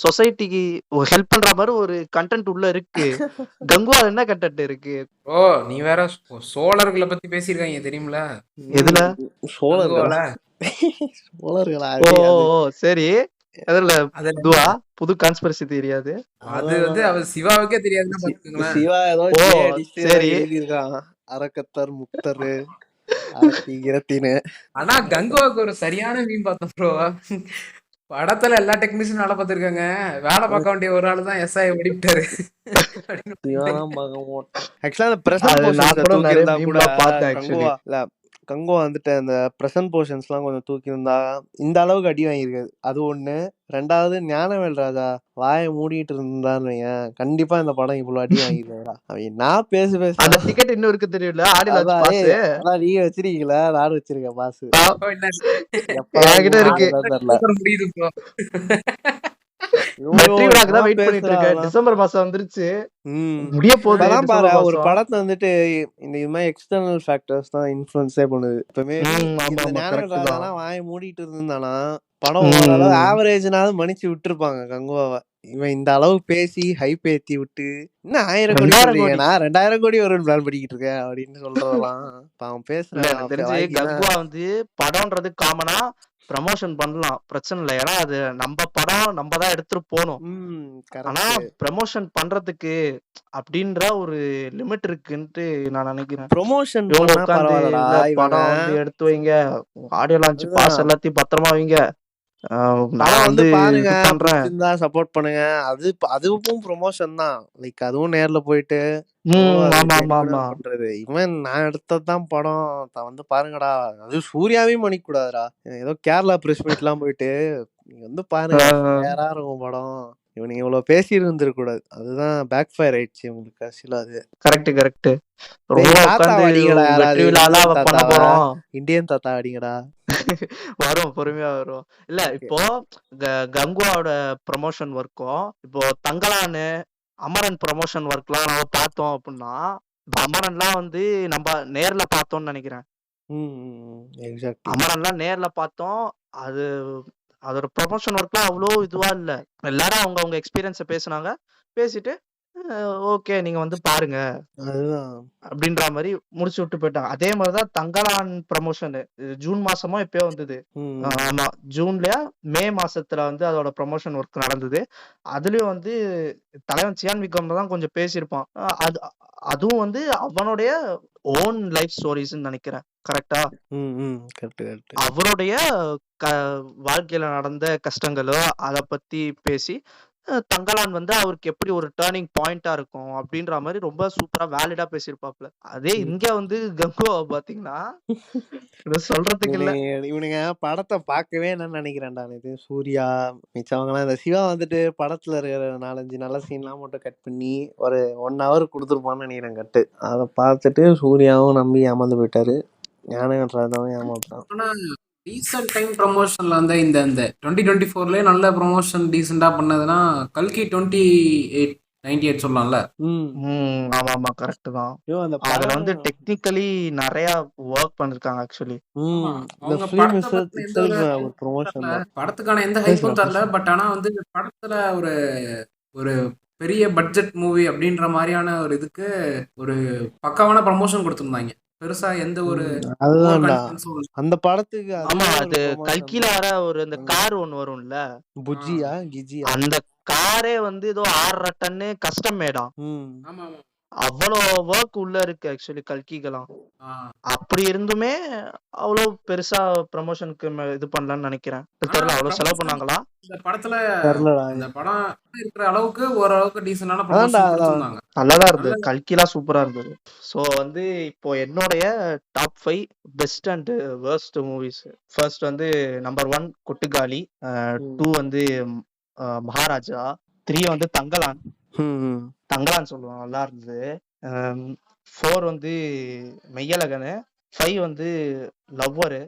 சொசைட்டிக்கு ஹெல்ப் பண்ற மாதிரி ஒரு கண்டென்ட் உள்ள இருக்கு. கங்குவா என்ன கண்டென்ட் இருக்கு? ஓ நீ வேற சோழர்களை பத்தி பேசிருக்காங்க தெரியுமில? எதுல? சோழர்களா? ஓ சரி, அதுல புது கான்ஸ்பிரசி தெரியாது. அது வந்து அவர் சிவாவுக்கே தெரியாதுன்னா பாத்துக்கோங்களேன். சிவா ஏதோ சரி எழுதிருக்கான், அரக்கத்தர் முக்தரு இரத்தினு. ஆனா கங்குவாக்கு ஒரு சரியான மீன் பார்த்தோம் ப்ரோ. படத்துல எல்லா டெக்னீஷியனும் வேலை பார்த்திருக்காங்க, வேலை பார்க்க வேண்டிய ஒரு ஆள் தான் எஸ்ஐ வெடிவிட்டாரு. கங்குவா வந்துட்டு அந்த பிரசன்ட் போர்ஷன்ஸ் எல்லாம் கொஞ்சம் தூக்கி இருந்தா இந்த அளவுக்கு அடி வாங்கியிருக்காது. அது ஒண்ணு. ரெண்டாவது ஞானவேல் ராஜா வாயை மூடிட்டு இருந்தான்னு கண்டிப்பா இந்த படம் இவ்வளவு அடி வாங்கிருக்கா. அவன் நான் பேச அந்த டிக்கெட் இன்னும் இருக்கு தெரியல. நீங்க வச்சிருக்கீங்களா? நானும் வச்சிருக்கேன் பாஸ். டிசம்பர் மாசம் வந்துருச்சு, முடிய போகுது. ஒரு படத்தை வந்துட்டு இந்த மாதிரி எக்ஸ்டர்னல் ஃபேக்டர்ஸ் தான் இன்ஃப்ளூயன்ஸே பண்ணுது. எப்பவுமே வாயை மூடிட்டு இருந்தானா படம் ஓரளவு ஆவரேஜ்னாலும் மன்னிச்சு விட்டுருப்பாங்க கங்குவாவை. இவன் இந்த அளவு பேசி ஹைப் ஏத்தி விட்டு இன்னும் 1000 கோடி நான் 2000 கோடி ஒரு பிளான் பண்ணிக்கிட்டு இருக்கேன் அப்படின்னு சொல்றதெல்லாம் அவன் பேசுறேன். கங்குவா வந்து படம்ன்றது காமனா ப்ரமோஷன் பண்ணலாம், பிரச்சனை இல்லை. ஏன்னா அது நம்ம படம் நம்ம தான் எடுத்துட்டு போகணும். ஆனா கரெக்ட். ப்ரமோஷன் பண்றதுக்கு அப்படின்ற ஒரு லிமிட் இருக்குன்ட்டு நான் நினைக்கிறேன். ப்ரொமோஷன் இவங்க பண்ணா உட்காந்து பரவாயில்லடா, இல்ல இவங்க படம் வந்து எடுத்து வைங்க, ஆடியோ லான்ச் பாஸ் அதுதான் எல்லாத்தையும் பத்திரமா வைங்க, நான் படம் வந்து வந்து பாருங்க, இது பண்றேன். பிடிச்சிருந்தா சப்போர்ட் பண்ணுங்க. அதுவும் ப்ரொமோஷன் தான். லைக் அதுவும் நேர்ல போயிட்டு அது ஆமா ஆமா ஜெனியூனா ஆமா பண்றது. இவன் நான் எடுத்ததுதான் படம் வந்து பாருங்கடா, அது சூர்யாவையும் பண்ணிக்க கூடாதுடா. ஏதோ கேரளா பிரஸ் மீட் எல்லாம் போயிட்டு நீங்க வந்து பாருங்க, ஃபேரா இருக்கும் படம், இவனுங்க இவ்வளவு பேசி இருந்திருக்க கூடாது. அதுதான் பேக் ஃபயர் ஆயிடுச்சு உங்களுக்கு கடைசியில. அது கரெக்ட் கரெக்ட். டேய் ரொம்ப தாத்தா உட்காந்து அடிங்கடா, வெற்றி யாராவது விழாலாம் இந்தியன் பண்ண தாத்தாவ, போறோம். இந்தியன் தாத்தா அடிங்கடா. வரும், பொறுமையா வரும். இல்ல ஓகே. இப்போ கங்குவாவோட ப்ரமோஷன் ஒர்க்கும் இப்போ தங்கலான்னு அமரன் ப்ரமோஷன் ஒர்க்லாம் நம்ம பார்த்தோம் அப்படின்னா, இப்போ அமரன்லாம் வந்து நம்ம நேர்ல பார்த்தோம்னு நினைக்கிறேன். எக்ஸாக்ட்லி. அமரன்லாம் நேர்ல பார்த்தோம். அது அதோட ப்ரொமோஷன் ஒர்க்லாம் அவ்வளோ இதுவா இல்ல. எல்லாரும் அவங்க எக்ஸ்பீரியன்ஸை பேசுனாங்க, பேசிட்டு ஓகே நீங்க வந்து பாருங்க அதுதான். அப்படின்ற மாதிரி முடிச்சு விட்டு போயிட்டாங்க. அதே மாதிரிதான் தங்கலான் ப்ரமோஷன் ஜூன் மாசமா எப்பயோ வந்தது. ஆமா, ஜூன்லயா மே மாசத்துல வந்து அதோட ப்ரமோஷன் ஒர்க் நடந்தது. அதுலயும் வந்து தலைவன் சியான் விக்ரம் தான் கொஞ்சம் பேசியிருப்பான். அதுவும் வந்து அவனுடைய ஓன் லைஃப் ஸ்டோரிஸ் நினைக்கிறேன். கரெக்டா? அவருடைய வாழ்க்கையில நடந்த கஷ்டங்களோ அத பத்தி பேசி தங்கலான் வந்து அவருக்கு எப்படி ஒரு டர்னிங் பாயிண்டா இருக்கும் அப்படின்ற மாதிரி ரொம்ப சூப்பரா வேலிடா பேசியிருப்பாப்ல. அதே இங்க வந்து கங்குவா பாத்தீங்கன்னா சொல்றதுக்கு இல்ல. இவனுங்க படத்தை பார்க்கவே என்னன்னு நினைக்கிறேன்டா. இது சூர்யா மிச்சவங்கலாம் இந்த சிவா வந்துட்டு படத்துல இருக்கிற 4-5 நல்ல சீன்லாம் மட்டும் கட் பண்ணி ஒரு 1 hour கொடுத்துருப்பான்னு நினைக்கிறேன் கட்டு. அதை பார்த்துட்டு சூர்யாவும் நம்பி ஏமாந்து போயிட்டாரு, ஞானகண்டராஜாவும் ஏமாத்தான். ஆனா ரீசன்ட் டைம் ப்ரமோஷன்ல வந்து இந்த 2024லயே நல்ல ப்ரமோஷன் டீசெண்டா பண்ணதுன்னா கல்கி 2898 சொல்லலாம்ல. ஆமா ஆமா கரெக்ட் தான். அதுல வந்து டெக்னிக்கலி நிறைய ஒர்க் பண்ணிருக்காங்க ஆக்சுவலி. படத்துக்கான எந்த ஹைப்பும் தரல. பட் ஆனா வந்து படத்துல ஒரு பெரிய பட்ஜெட் மூவி அப்படின்ற மாதிரியான ஒரு இதுக்கு ஒரு பக்காவான ப்ரமோஷன் கொடுத்திருந்தாங்க. பெருசா எந்த ஒரு அந்த படத்துக்கு. ஆமா, அது கல்கில வர ஒரு அந்த கார் ஒன்னு வரும்ல, புஜியா கிஜியா, அந்த காரே வந்து ஏதோ 6.5 டன் கஸ்டம் மேடாம். அவ்வளோ ஒர்க் உள்ள இருக்கு ஆக்சுவலி கல்கிகலாம். அப்படி இருந்துமே அவ்வளோ பெருசா ப்ரமோஷனுக்கு இது பண்ணலாம்னு நினைக்கிறேன். தெரியல அவ்வளவு செலவு பண்ணாங்களா இந்த படத்துல. இந்த படம் இருக்கிற அளவுக்கு ஓரளவுக்கு டீசென்டான ப்ரமோஷன் கொடுத்திருந்தாங்க. நல்லாதான் இருந்தது, கல்கிலாம் சூப்பரா இருந்தது. ஸோ வந்து இப்போ என்னுடைய top 5 best and worst movies. First வந்து நம்பர் 1 கொட்டுக்காளி, 2 வந்து மகாராஜா, 3 வந்து தங்கலான் சொல்லுவாங்க, நல்லா இருந்தது. 4 வந்து மெய்யழகனு, 5 வந்து லவ்வரு.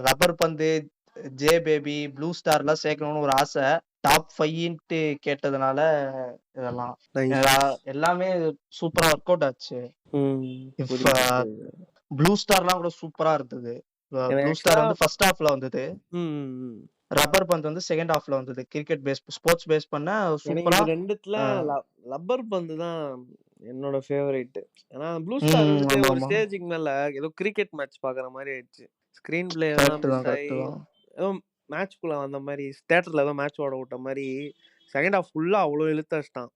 ரப்பர் பந்து, ஜே பேபி, ப்ளூ ஸ்டார் எல்லாம் சேர்க்கணும்னு ஒரு ஆசை. டாப் 5 கேட்டதுனால இதெல்லாம் எல்லாமே சூப்பரா ஒர்க் அவுட் ஆச்சு. ப்ளூ ஸ்டார்லாம் கூட சூப்பரா இருந்தது. ப்ளூ ஸ்டார் வந்து ஃபர்ஸ்ட் ஹாஃப்ல வந்தது, ரப்பர் பந்து வந்து செகண்ட் ஹாஃப்ல வந்தது. கிரிக்கெட் பேஸ் ஸ்போர்ட்ஸ் பேஸ் பண்ண சூப்பரா. ரெண்டுத்துல ரப்பர் பந்து தான் என்னோட ஃபேவரட். ஏன்னா ப்ளூ ஸ்டார் வந்து ஒரு ஸ்டேஜுக்கு மேல ஏதோ கிரிக்கெட் மேட்ச் பாக்குற மாதிரி ஆயிடுச்சு. ஸ்கிரீன் பிளே ஏதோ மேட்ச்குள்ள வந்த மாதிரி, தியேட்டர்ல ஏதோ மேட்ச் ஓட விட்ட மாதிரி செகண்ட் ஹாஃப் ஃபுல்லா அவ்வளோ இழுத்து வச்சிட்டான்.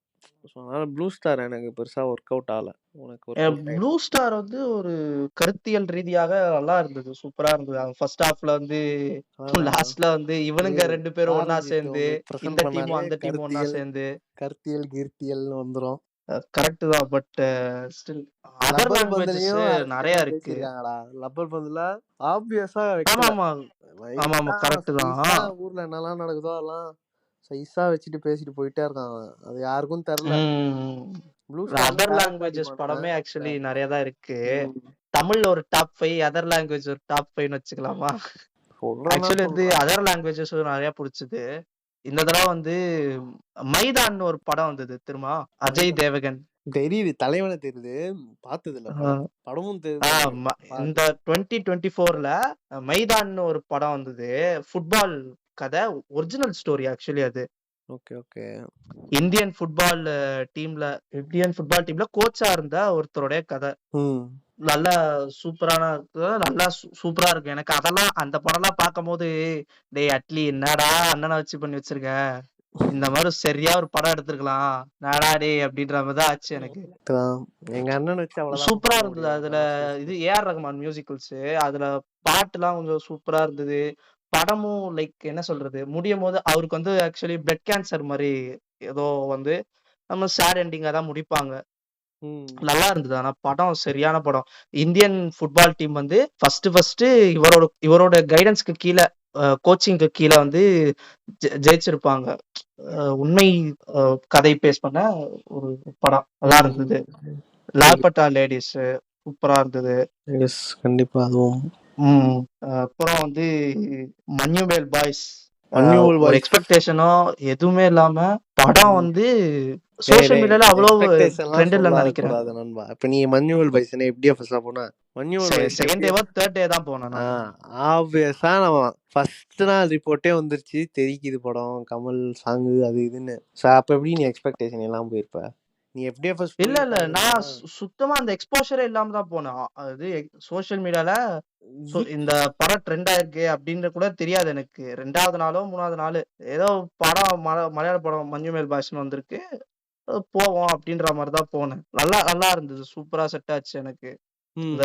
அதனால ப்ளூ ஸ்டார் எனக்கு பெருசா ஒர்க் அவுட் ஆகல. ப்ளூ ஸ்டார் வந்து ஒரு கருத்தியல் ரீதியாக நல்லா இருந்தது, சூப்பரா இருந்தது. ஃபர்ஸ்ட் ஹாஃப்ல வந்து லாஸ்ட்ல வந்து இவனுங்க 2 பேரும் ஒன்னா சேர்ந்து, இந்த டீமும் அந்த டீமும் ஒன்னா சேர்ந்து கருத்தியல் கீர்த்தியல் வந்துரும். கரெக்ட் தான். பட் ஸ்டில் அதர் லாங்குவேஜஸ் நிறைய இருக்கு. லப்பர் பந்துல ஆப்வியஸா. ஆமா ஆமா ஆமா கரெக்ட் தான். ஊர்ல என்னெல்லாம் நடக்குதோ அதெல்லாம் சைஸா வச்சுட்டு பேசிட்டு போயிட்டே இருக்காங்க, அது யாருக்கும் தெரியல. அதர் லாங்குவேஜஸ் படமே ஆக்சுவலி நிறைய தான் இருக்கு. தமிழ்ல ஒரு டாப் 5, அதர் லாங்குவேஜ் ஒரு டாப் 5 வச்சுக்கலாமா? ஆக்சுவலி வந்து அதர் லாங்குவேஜஸ் நிறைய பிடிச்சது. இந்த தடவை வந்து மைதான் ஒரு படம் வந்தது தெரியுமா? அஜய் தேவகன். தெரியுது, தலைவனை தெரியுது, பார்த்ததுல படமும் தெரியுது. இந்த 2024ல மைதான் ஒரு படம் வந்தது, ஃபுட்பால் கதை, ஒரிஜினல் ஸ்டோரி ஆக்சுவலி. அது இந்தியன் ஃபுட்பால் டீம்ல கோச்சா இருந்த ஒருத்தருடைய கதை. நல்லா சூப்பரான நல்லா சூப்பரா இருக்கு. எனக்கு அதெல்லாம் அந்த படம்லாம் பார்க்கும்போது, டேய் அட்லி என்னடா அண்ணனை வச்சு பண்ணி வச்சிருக்க, இந்த மாதிரி சரியா ஒரு படம் எடுத்திருக்கலாம் நாடா டேய் அப்படின்ற மாதிரி தான் ஆச்சு எனக்கு. எங்க அண்ணன் வச்சு அவ்வளவுதான் சூப்பரா பண்ண இருந்தது. முடியும். அதுல இது ஏஆர் ரஹ்மான் மியூசிக்கல்ஸ், அதுல பாட்டுலாம் கொஞ்சம் சூப்பரா இருந்தது. படமும் லைக் என்ன சொல்றது, முடியும் போது அவருக்கு வந்து ஆக்சுவலி பிளட் கேன்சர் மாதிரி ஏதோ வந்து நம்ம சேட் எண்டிங்கா தான் முடிப்பாங்க. நல்லா இருந்தது. ஆனா படம் சரியான படம். இந்தியன் ஃபுட்பால் டீம் வந்து ஃபர்ஸ்ட் இவரோட கைடன்ஸ்க்கு கீழே, கோச்சிங்க்கு கீழே வந்து ஜெயிச்சிருப்பாங்க. உண்மை கதை பேஸ் பண்ண ஒரு படம். நல்லா இருந்தது. லால்பட்டா லேடிஸ் சூப்பரா இருந்தது. கண்டிப்பா அதுவும். அப்புறம் வந்து மன்யூவேல் பாய்ஸ், ஒரு எக்ஸ்பெக்டேஷனோ எதுவுமே இல்லாம படம் வந்து சோஷியல் மீடியால அவ்வளவு ட்ரெண்ட் இல்லன்னு நினைக்கிறேன். நண்பா இப்ப நீ மன்யூவல் பாய்ஸ் எப்படியா ஃபர்ஸ்ட் போனா செகண்ட் டேவோ தேர்ட் டே தான் போனேன். ஆப்வியஸா நம்ம ஃபர்ஸ்ட் நாள் ரிப்போர்ட்டே வந்துருச்சு, தெரிக்குது படம் கமல் சாங்கு அது இதுன்னு. அப்ப எப்படி நீ எக்ஸ்பெக்டேஷன் எல்லாம் போயிருப்ப? நீ எப்படியே ஃபர்ஸ்ட் இல்ல நான் சுத்தமா அந்த எக்ஸ்போஷரே இல்லாம தான் போனேன். அது சோஷியல் மீடியால இந்த படம் ட்ரெண்ட் ஆயிருக்கு அப்படின்னு கூட தெரியாது எனக்கு. 2வது நாளோ 3வது நாள் ஏதோ படம் மலையாள படம் மஞ்சுமேல் பாய்ஸ்னு வந்திருக்கு, போவோம் அப்படின்ற மாதிரிதான் போனேன். நல்லா இருந்தது. சூப்பரா செட் ஆச்சு எனக்கு. இந்த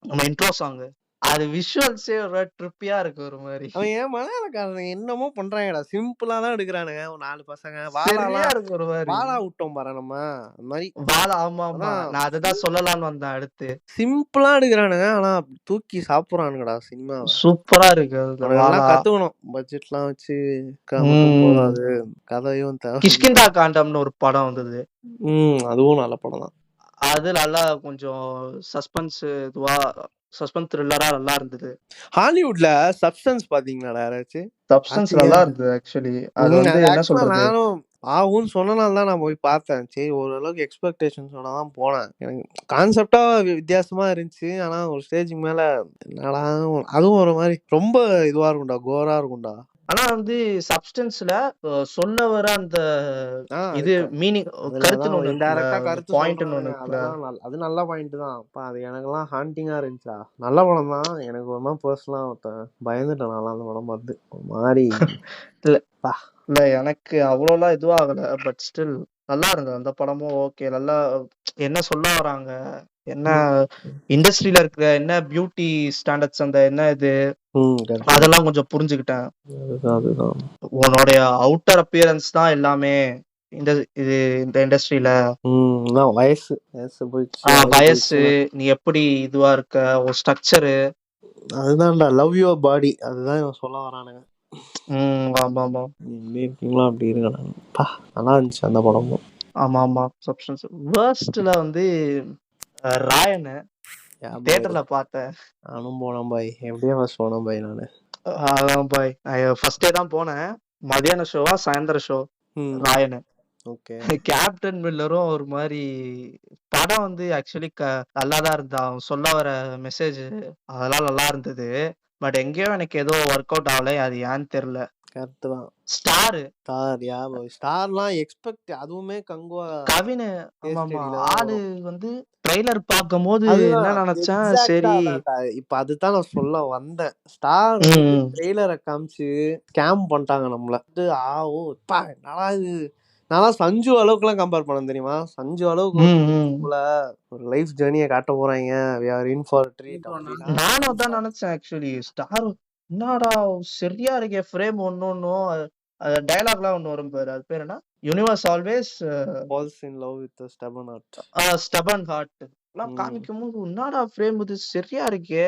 நம்ம இன்ட்ரோ சாங், அது விஷுவல்ஸே ஒரு ட்ரிப்பியா இருக்கு. ஒரு மாதிரி அவன் ஏன் மலையாளக்காரங்க என்னமோ பண்றாங்கடா, சிம்பிளா தான் எடுக்கிறானுங்க. ஒரு 4 பசங்க சரியா இருக்கு. ஒரு மாதிரி வாழா விட்டோம் பாரு நம்ம அந்த மாதிரி வாழா. ஆமா ஆமா, நான் அதுதான் சொல்லலாம்னு வந்தேன். அடுத்து சிம்பிளா எடுக்கிறானுங்க, ஆனா தூக்கி சாப்பிடுறானுங்கடா சினிமா. சூப்பரா இருக்கு. கத்துக்கணும், பட்ஜெட்லாம் வச்சு கதையும். கிஷ்கிந்தா காண்டம்னு ஒரு படம் வந்தது, அதுவும் நல்ல படம் தான். அது நல்லா கொஞ்சம் சஸ்பென்ஸ் த்ரில்லரா நல்லா இருந்தது. ஹாலிவுட்ல சப்ஸ்டன்ஸ் பாத்தீங்களா யாராச்சும்? சப்ஸ்டன்ஸ் நல்லா இருந்தது ஆக்சுவலி. அது வந்து என்ன சொல்றது, நானும் ஆகும்னு சொன்னனால தான் நான் போய் பார்த்தேன். சரி ஓரளவுக்கு எக்ஸ்பெக்டேஷன்ஸோட தான் போனேன். எனக்கு கான்செப்டா வித்தியாசமா இருந்துச்சு. ஆனா ஒரு ஸ்டேஜுக்கு மேல என்னடா அதுவும் ஒரு மாதிரி ரொம்ப இதுவா இருக்கும்டா, கோரா இருக்கும்டா. ஆனா வந்து சப்ஸ்டன்ஸ்ல சொல்ல வர அந்த இது மீனிங் கருத்து பாயிண்ட் அது நல்ல பாயிண்ட் தான். அது எனக்கெல்லாம் ஹாண்டிங்கா இருந்துச்சா. நல்ல படம் தான். எனக்கு ஒரு மாதிரி பர்சனலா பயந்துட்டேன் நான் அந்த படம் பார்த்து. ஒரு மாதிரி இல்ல எனக்கு அவ்வளோலாம் இதுவும் ஆகல. பட் ஸ்டில் நல்லா இருந்தது அந்த படமும். ஓகே, நல்லா என்ன சொல்ல வராங்க, என்ன இண்டஸ்ட்ரியில இருக்கிற என்ன பியூட்டி ஸ்டாண்டர்ட்ஸ், அந்த என்ன இது அதெல்லாம் கொஞ்சம் புரிஞ்சுக்கிட்டேன். உன்னுடைய அவுட்டர் அப்பியரன்ஸ் தான் எல்லாமே இந்த இண்டஸ்ட்ரியில. வயசு நீ எப்படி இதுவா இருக்க, ஒரு ஸ்ட்ரக்சரு, அதுதான்டா லவ் யுவர் பாடி, அதுதான் சொல்ல வரானுங்க. ஆமா ஆமா, எப்படி இருக்கீங்களா அப்படி இருக்கா. நல்லா இருந்துச்சு அந்த படமும். ஆமா ஆமா. சப்ஸ்டன்ஸ் வேர்ஸ்ட்ல வந்து ராயன் தியேட்டர்ல பார்த்தேன். நானும் போனேன் பாய். எப்படியே ஃபர்ஸ்ட் போனேன் பாய் நானு. அதான் பாய், ஃபர்ஸ்ட் டே தான் போனேன். மதியான ஷோவா சாயந்தர ஷோ ராயன். ஓகே, கேப்டன் மில்லரும் ஒரு மாதிரி படம் வந்து ஆக்சுவலி நல்லாதான் இருந்தா. அவன் சொல்ல வர மெசேஜ் அதெல்லாம் நல்லா இருந்தது. பட் எங்கேயோ எனக்கு ஏதோ ஒர்க் அவுட் ஆகல, அது ஏன்னு தெரியல. கரெக்ட் தான். ஸ்டார்லாம் எக்ஸ்பெக்ட், அதுவுமே கங்குவா கவின். ஆளு வந்து ட்ரைலர் பார்க்கும்போது என்ன நினைச்சேன், சரி இப்ப அதுதான் நான் சொல்ல வந்தேன். ஸ்டார் ட்ரெய்லரை காமிச்சு ஸ்கேம் பண்ணிட்டாங்க நம்மள. நல்லா இது நல்லா சஞ்சு அளவுக்கு எல்லாம் கம்பேர் பண்ண தெரியுமா? சஞ்சு அளவுக்கு ஒரு லைஃப் ஜர்னியை காட்ட போறாங்க. நானும் தான் நினைச்சேன் ஆக்சுவலி. ஸ்டார் என்னடா சரியா இருக்கே, ஃப்ரேம் ஒன்னும் டயலாக்லாம் ஒண்ணு வரும் பாரு, அது பேர் என்ன, universe always falls in love with stubborn heart. Stubborn heart எல்லாம் காமிக்கும் போது என்னடா ஃப்ரேம் இது சரியா இருக்கே.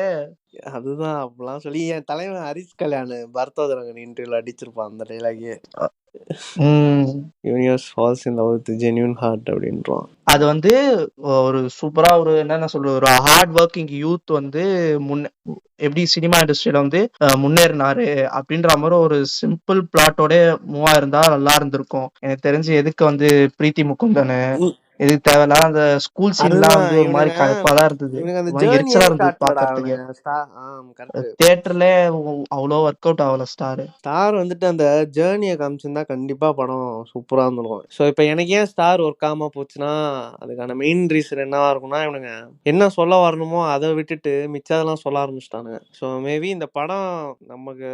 அதுதான் அப்பெல்லாம் சொல்லி என் தலைவன் ஹரிஷ் கல்யாண் பரதோதரங்கன் இன்டர்வியூல அடிச்சிருப்பான் அந்த டைலாகே. Universe falls in love with genuine heart அப்படின்றான். அது வந்து ஒரு சூப்பரா ஒரு என்னென்ன சொல்றது, ஒரு ஹார்ட் ஒர்க்கிங் யூத் வந்து எப்படி சினிமா இண்டஸ்ட்ரியில வந்து முன்னேறினாரு அப்படின்ற மாதிரி ஒரு சிம்பிள் பிளாட்டோட மூவ் ஆயிருந்தா நல்லா இருந்திருக்கும். எனக்கு தெரிஞ்சு எதுக்கு வந்து பிரீத்தி முகுந்தனு எதுக்கு தேவையில்லாத அந்த ஸ்கூல் சீன்லாம் அதுதான் வந்து ஒரு மாதிரி கடுப்பாதான் இருந்தது, இவனுக்கு அந்த ஒரு மாதிரி எரிச்சலா ஜேர்னியே இருந்தது காட்டலடா பாக்குறதுக்கு. அவனுங்க. கரெக்ட். தியேட்டர்ல அவ்வளோ ஒர்க் அவுட் ஆகல ஸ்டார். ஸ்டார் வந்துட்டு அந்த ஜேர்னியை காமிச்சிருந்தா கண்டிப்பா படம் சூப்பரா இருந்திருக்கும். ஸோ இப்போ எனக்கு ஏன் ஸ்டார் ஒர்க் ஆகாம போச்சுன்னா அதுக்கான மெயின் ரீசன் என்னவா இருக்கும்னா இவனுங்க என்ன சொல்ல வரணுமோ அதை விட்டுட்டு மிச்சதெல்லாம் சொல்ல ஆரம்பிச்சிட்டானுங்க. ஸோ மேபி இந்த படம் நமக்கு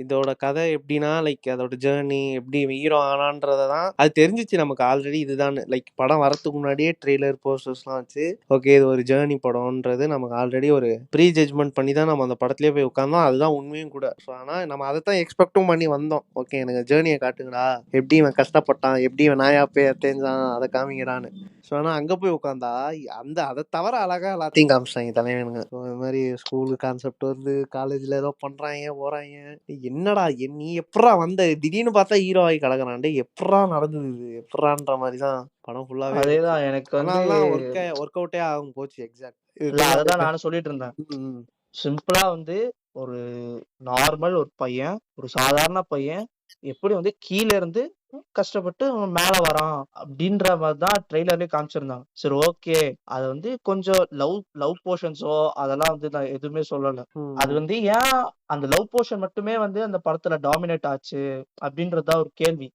இதோட கதை எப்படின்னா லைக் அதோட ஜேர்னி எப்படி ஹீரோ ஆனான்றதை தான் அது தெரிஞ்சிச்சு நமக்கு ஆல்ரெடி. இதுதான் லைக் படம் வரத்துக்கு முன்னாடியே ட்ரெய்லர் போஸ்டர்ஸ்லாம் வச்சு ஓகே இது ஒரு ஜேர்னி படம்ன்றது நமக்கு ஆல்ரெடி ஒரு ப்ரீ ஜட்ஜ்மெண்ட் பண்ணி தான் நம்ம அந்த படத்துலேயே போய் உட்காந்தோம். அதுதான் உண்மையும் கூட. ஸோ ஆனால் நம்ம அதை தான் எக்ஸ்பெக்டும் பண்ணி வந்தோம். ஓகே எனக்கு ஜேர்னியை காட்டுங்கடா, எப்படி இவன் கஷ்டப்பட்டான், எப்படி இவன் நாயா போய் தேஞ்சான், அதை காமிக்கிறான்னு. ஸோ ஆனால் அங்கே போய் உட்காந்தா அதை தவிர அழகா எல்லாத்தையும் காமிச்சிட்டாங்க தலைவனுங்க. ஸோ இந்த மாதிரி ஸ்கூலு கான்செப்ட் வருது, காலேஜில் ஏதோ பண்ணுறாங்க போகிறாங்க. என்னடா நீ எப்படா வந்த திடீர்னு பார்த்தா ஹீரோ ஆகி கிடக்குறான்டே, எப்படா நடந்தது இது எப்படான்ற மாதிரி தான் படம் ஃபுல்லாகவே. அதேதான் எனக்கு வந்து அதனாலதான் ஒர்க் அவுட்டே ஆகும் போச்சு. எக்ஸாக்ட். இல்ல அததான் நானும் சொல்லிட்டு இருந்தேன். சிம்பிளா வந்து ஒரு நார்மல் ஒரு பையன், ஒரு சாதாரண பையன் எப்படி வந்து கீழ இருந்து கஷ்டப்பட்டு அவன் மேல வரான் அப்படின்ற மாதிரிதான் ட்ரெய்லர்லயே காமிச்சிருந்தாங்க. சரி ஓகே, அது வந்து கொஞ்சம் லவ் போர்ஷன்ஸோ அதெல்லாம் வந்து நான் எதுவுமே சொல்லல. அது வந்து ஏன் அந்த லவ் போர்ஷன் மட்டுமே வந்து அந்த படத்துல டாமினேட் ஆச்சு அப்படின்றதுதான் ஒரு கேள்வி.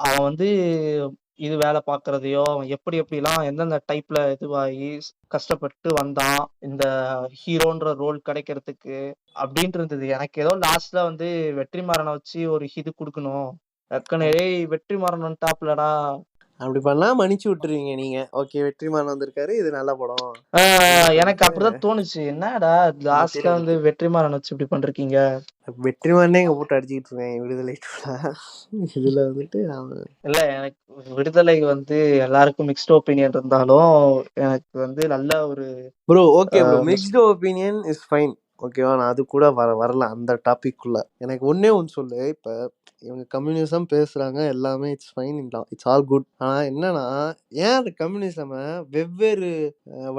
அவன் வந்து இது வேலை பாக்குறதையோ அவன் எப்படி எப்படிலாம் எந்தெந்த டைப்ல இதுவாகி கஷ்டப்பட்டு வந்தான் இந்த ஹீரோன்ற ரோல் கிடைக்கிறதுக்கு அப்படின்ட்டு இருந்தது. எனக்கு ஏதோ லாஸ்ட்ல வந்து வெற்றிமாறனை வச்சு ஒரு இது கொடுக்கணும், டக்குனே வெற்றிமாறன் வந்துட்டாப்லடா அப்படி பண்ணா மன்னிச்சு விட்டுருவீங்க நீங்க. ஓகே வெற்றிமாறன் வந்திருக்காரு, இது நல்ல படம். எனக்கு அப்படிதான் தோணுச்சு. என்னடா லாஸ்ட்ல வந்து வெற்றிமாறன் வச்சு இப்படி பண்றீங்க. வெற்றிமாறனே இங்க போட்டு அடிச்சுக்கிட்டு இருக்கேன் விடுதலை இதுல வந்துட்டு இல்ல எனக்கு விடுதலை வந்து எல்லாருக்கும் மிக்ஸ்ட் ஒப்பீனியன் இருந்தாலும் எனக்கு வந்து நல்ல ஒரு bro okay bro mixed opinion is fine. ஓகேவா, நான் அது கூட வரல அந்த டாபிக் குள்ள. எனக்கு ஒன்னே ஒன்று சொல்லு, இப்ப இவங்க கம்யூனிசம் பேசுறாங்க எல்லாமே it's fine, it's all good. ஆனா என்னன்னா ஏன் அந்த கம்யூனிசம் வெவ்வேறு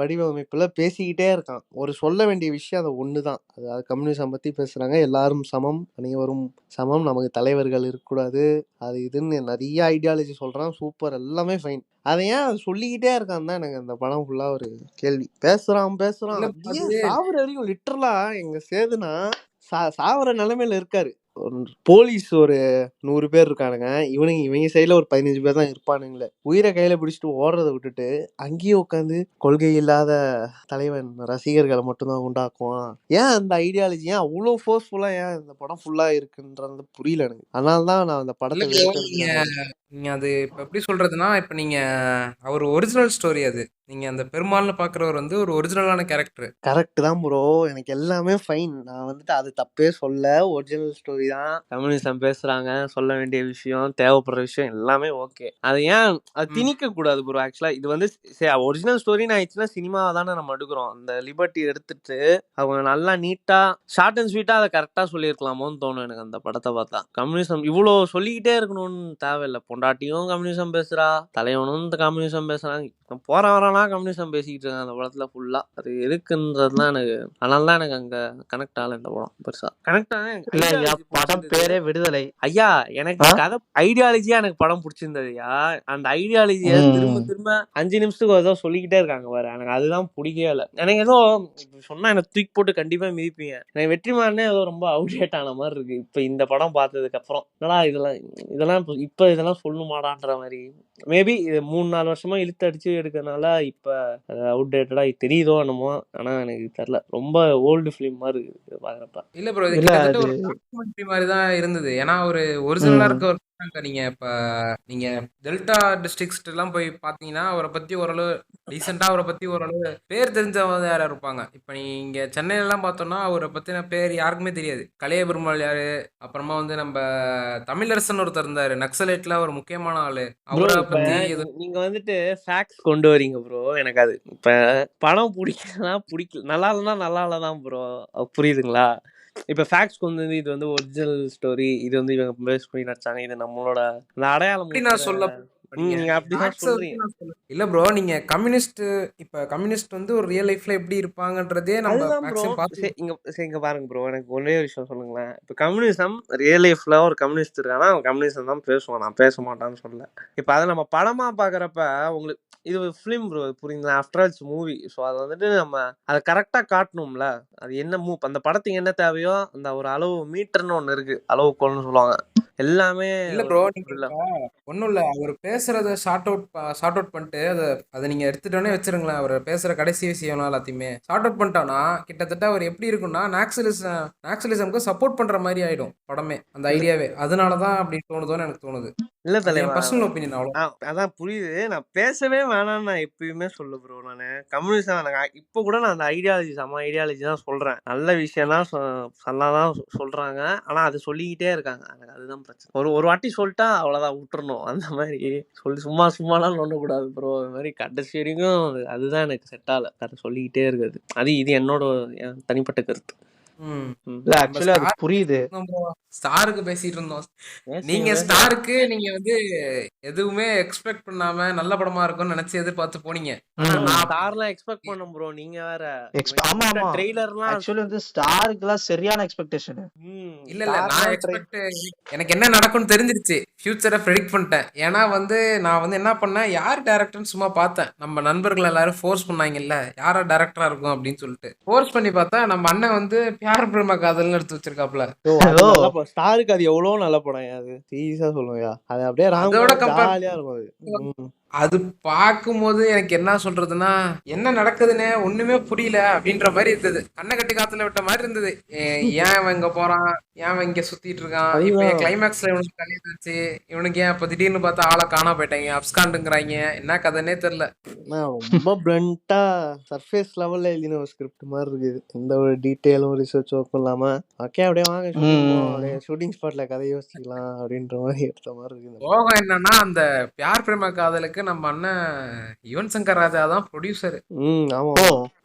வடிவமைப்புல பேசிக்கிட்டே இருக்கான். ஒரு சொல்ல வேண்டிய விஷயம் அது ஒண்ணுதான். அது கம்யூனிசம் பத்தி பேசுறாங்க, எல்லாரும் சமம், அனைவரும் சமம், நமக்கு தலைவர்கள் இருக்கக்கூடாது, அது இதுன்னு நிறைய ஐடியாலஜி சொல்றான். சூப்பர், எல்லாமே ஃபைன். அதை ஏன் சொல்லிக்கிட்டே இருக்கான் தான் எனக்கு அந்த படம் ஃபுல்லா ஒரு கேள்வி. பேசுறான் அப்படியே சாவர வரைக்கும் லிட்டரலா எங்க சேதுனா சாவர நிலைமையில இருக்காரு. போலீஸ் ஒரு 100 பேர் இருக்கானுங்க, இவங்க சைட்ல ஒரு 15 பேர் தான் இருப்பானுங்களே. உயிரை கையில பிடிச்சிட்டு ஓடுறதை விட்டுட்டு அங்கேயே உட்காந்து கொள்கை இல்லாத தலைவன் ரசிகர்களை மட்டும்தான் உண்டாக்குவான். ஏன் அந்த ஐடியாலஜி ஏன் அவ்வளோ ஃபோர்ஸ்ஃபுல்லா ஏன் இந்த படம் ஃபுல்லா இருக்குன்றது புரியல எனக்கு. அதனாலதான் நான் அந்த படத்தை நீங்க அது இப்ப எப்படி சொல்றதுன்னா, இப்ப நீங்க அவர் ஒரிஜினல் ஸ்டோரி அது. நீங்க அந்த பெருமாள்னு பாக்குறவர் வந்து ஒரு ஒரிஜினலான கேரக்டர். கரெக்ட் தான் ப்ரோ, எனக்கு எல்லாமே ஃபைன். நான் வந்துட்டு அது தப்பே சொல்ல, ஒரிஜினல் ஸ்டோரி தான். கம்யூனிசம் பேசுறாங்க, சொல்ல வேண்டிய விஷயம், தேவைப்படுற விஷயம் எல்லாமே ஓகே. அது ஏன் அது திணிக்க கூடாது ப்ரோ. ஆக்சுவலா இது வந்து ஒரிஜினல் ஸ்டோரின்னு ஆயிடுச்சுன்னா சினிமாவை தானே நம்ம எடுக்கிறோம். அந்த லிபர்ட்டி எடுத்துட்டு அவங்க நல்லா நீட்டா ஷார்ட் அண்ட் ஸ்வீட்டா அதை கரெக்டா சொல்லியிருக்கலாமோன்னு தோணும் எனக்கு அந்த படத்தை பார்த்தா. கம்யூனிசம் இவ்வளோ சொல்லிக்கிட்டே இருக்கணும்னு தேவையில்லை. பொண்டாட்டியும் கம்யூனிசம் பேசுறா, தலைவனும் இந்த கம்யூனிசம் பேசுறாங்க, போற வரனா கம்யூனிசம் பேசிக்கிட்டு இருக்காங்க அந்த படத்துல ஃபுல்லா. அது எதுக்குன்றதுதான் எனக்கு, அதனாலதான் எனக்கு அங்க கனெக்ட் ஆகல இந்த படம் பெருசா. கனெக்ட் ஆக படம் பேரே விடுதலை ஐயா. எனக்கு கதை ஐடியாலஜியா எனக்கு படம் பிடிச்சிருந்ததுயா. அந்த ஐடியாலஜிய திரும்ப திரும்ப 5 நிமிஷத்துக்கு ஏதோ சொல்லிக்கிட்டே இருக்காங்க பாரு, எனக்கு அதுதான் பிடிக்கவே இல்லை. எனக்கு ஏதோ சொன்னா எனக்கு தூக்கி போட்டு கண்டிப்பா மிதிப்பீங்க. எனக்கு வெற்றிமாறனே ஏதோ ரொம்ப அவுடேட் ஆன மாதிரி இருக்கு இப்ப இந்த படம் பார்த்ததுக்கு அப்புறம். என்னடா இதெல்லாம் இதெல்லாம் சொல்லணுமாடான்ற மாதிரி. மேபி 3-4 வருஷமா இழுத்து அடிச்சு எடுக்கிறதுனால இப்ப அவுடேட்டடா தெரியுதோ என்னமோ. ஆனா எனக்கு தெரியல, ரொம்ப ஓல்டு ஃபிலிம் மாதிரி இருக்கு பாக்குறப்ப. இல்ல ப்ரோ, இது கிட்டத்தட்ட ஒரு டாக்குமெண்ட்ரி மாதிரி தான் இருந்தது. ஏன்னா ஒரு ஒரிஜினலா இருக்க ஒரு நீங்க இப்ப நீங்க டெல்டா டிஸ்ட்ரிக்ட் எல்லாம் போய் பாத்தீங்கன்னா அவரை பத்தி ஓரளவு ரீசெண்டா அவரை பத்தி ஓரளவு பேர் தெரிஞ்சவங்க யாரா இருப்பாங்க. இப்ப நீங்க சென்னையில எல்லாம் பார்த்தோம்னா அவரை பத்தின பேர் யாருக்குமே தெரியாது. கலைய பெருமாள் யாரு, அப்புறமா வந்து நம்ம தமிழரசன் ஒருத்தர் இருந்தாரு, நக்சலைட்ல ஒரு முக்கியமான ஆளு. அவரை பத்தி நீங்க வந்துட்டு ஃபேக்ட்ஸ் கொண்டு வரீங்க ப்ரோ. எனக்கு அது இப்ப படம் பிடிக்கலாம் பிடிக்கல, நல்லா இல்லைன்னா நல்லா இல்லதான் ப்ரோ, புரியுதுங்களா? இப்ப ஃபேக்ட்ஸ் கொண்டு வந்து இது வந்து ஒரிஜினல் ஸ்டோரி, இது வந்து இவங்க பேஸ் பண்ணி நடிச்சாங்க, இது நம்மளோட அடையாளம் நான் சொல்ல இல்ல ப்ரோ. நீங்க கம்யூனிஸ்ட், இப்ப கம்யூனிஸ்ட் வந்து ஒரு ரியல் லைஃப்ல எப்படி இருப்பாங்கன்றதே இங்க பாருங்க ப்ரோ, எனக்கு ஒரே விஷயம் சொல்லுங்களேன். இப்ப கம்யூனிசம் ரியல் லைஃப்ல ஒரு கம்யூனிஸ்ட் இருக்கானா, அவன் கம்யூனிசம் தான் பேசுவான், நான் பேச மாட்டான்னு சொல்ல. இப்ப அதை நம்ம படமா பாக்குறப்ப உங்களுக்கு இது ஃபிலிம் ப்ரோ, புரியுங்களா? After all movie. ஸோ அதை வந்துட்டு நம்ம அதை கரெக்டாக காட்டணும்ல. அது என்ன அந்த படத்துக்கு என்ன தேவையோ அந்த ஒரு அளவு மீட்டர்னு ஒன்று இருக்கு, அளவுகோல்னு சொல்லுவாங்க. எல்லாமே இல்ல ப்ரோ, நீங்க ஒன்றும் இல்லை, அவர் பேசுறத ஷார்ட் அவுட் பண்ணிட்டு அதை நீங்க எடுத்துட்டோன்னே வச்சிருங்களேன். அவர் பேசுற கடைசி விஷயம் எல்லாத்தையுமே ஷார்ட் அவுட் பண்ணிட்டோம்னா கிட்டத்தட்ட அவர் எப்படி இருக்கும்னா நாக்சலிசம்க்கு சப்போர்ட் பண்ற மாதிரி ஆயிடும் படமே, அந்த ஐடியாவே. அதனாலதான் அப்படி தோணுதோன்னு எனக்கு தோணுது. இல்ல தலைவா, பர்சனல் ஒப்பீனியன் அவ்வளோ. அதான் புரியுது. நான் பேசவே வேணாம்னு நான் எப்பயுமே சொல்லு ப்ரோ. நான் கம்யூனிஸ்ட் இப்போ கூட நான் அந்த ஐடியாலஜி ஐடியாலஜி தான் சொல்றேன். நல்ல விஷயம் தான் நல்லாதான் சொல்றாங்க. ஆனா அது சொல்லிக்கிட்டே இருக்காங்க. எனக்கு அதுதான் பிரச்சனை. ஒரு வாட்டி சொல்லிட்டா அவ்வளவுதான், விட்டுறணும். அந்த மாதிரி சொல்லி சும்மாலாம் நோண்டக்கூடாது ப்ரோ. அது மாதிரி கடைசி வரைக்கும் அதுதான் எனக்கு செட் ஆகல. அதை சொல்லிக்கிட்டே இருக்குது. இது என்னோட தனிப்பட்ட கருத்து. ஆக்சுவலி அது புரியுது. ஸ்டாருக்கு பேசிட்டு இருந்தோம். நீங்க ஸ்டாருக்கு நீங்க வந்து எதுவுமே எக்ஸ்பெக்ட் பண்ணாம நல்ல படமா இருக்கும்னு நினைச்சு எதிர்பார்த்து போனீங்க. நான் ஸ்டார்லாம் எக்ஸ்பெக்ட் பண்ணேன் ப்ரோ. நீங்க வேற ஆமா ட்ரெய்லர்லாம் ஆக்சுவலி வந்து ஸ்டாருக்குலாம் சரியான எக்ஸ்பெக்டேஷன். இல்ல நான் எக்ஸ்பெக்ட் எனக்கு என்ன நடக்கும்னு தெரிஞ்சிருச்சு. ஃபியூச்சரை ப்ரெடிக்ட் பண்ணிட்டேன். ஏன்னா வந்து நான் வந்து என்ன பண்ணேன், யார் டைரக்டர்னு சும்மா பார்த்தேன். நம்ம நண்பர்கள் எல்லாரும் ஃபோர்ஸ் பண்ணாங்கல்ல யாரா டைரக்டரா இருக்கும் அப்படின்னு சொல்லிட்டு ஃபோர்ஸ் பண்ணி பார்த்தா நம்ம அண்ணன் வந்து பியார் பிரேம காதல்னு எடுத்து வச்சிருக்காப்ல. ஸ்டாருக்கு அது எவ்வளவு நல்ல படம். அது சீரியஸா சொல்லுங்க, அது அப்படியே அதோட ஜாலியா இருக்கும். அது பார்க்கும்போது எனக்கு என்ன சொல்றதுன்னா, என்ன நடக்குதுன்னு ஒண்ணுமே புரியல அப்படின்ற மாதிரி இருந்தது. கண்ணை கட்டி காத்துல விட்ட மாதிரி இருந்தது. ஏன் இவன் இங்க போறான், ஏன் இவன் இங்க சுத்திட்டு இருக்கான், இப்ப கிளைமேக்ஸ்ல இவனுக்கு கல்யாணம் ஆச்சு, இவனுக்கு ஏன் இப்ப திடீர்னு பார்த்தா ஆளை காணா போயிட்டாங்க, அப்ஸ்காண்டுங்கிறாங்க, என்ன கதைன்னே தெரியல. ரொம்ப பிளண்டா சர்ஃபேஸ் லெவல்ல எழுதின ஒரு ஸ்கிரிப்ட் மாதிரி இருக்குது. எந்த ஒரு டீட்டெயிலும் ரிசர்ச் ஒர்க்கும் இல்லாம ஓகே அப்படியே வாங்க அப்படியே ஷூட்டிங் ஸ்பாட்ல கதை யோசிக்கலாம் அப்படின்ற மாதிரி எடுத்த மாதிரி இருக்குது. போகம் என்னன்னா, அந்த பியார் பிரேம காதலுக்கு நம்ம அண்ணன் யுவன் சங்கர் ராஜா தான் ப்ரொடியூசர். ஆமா,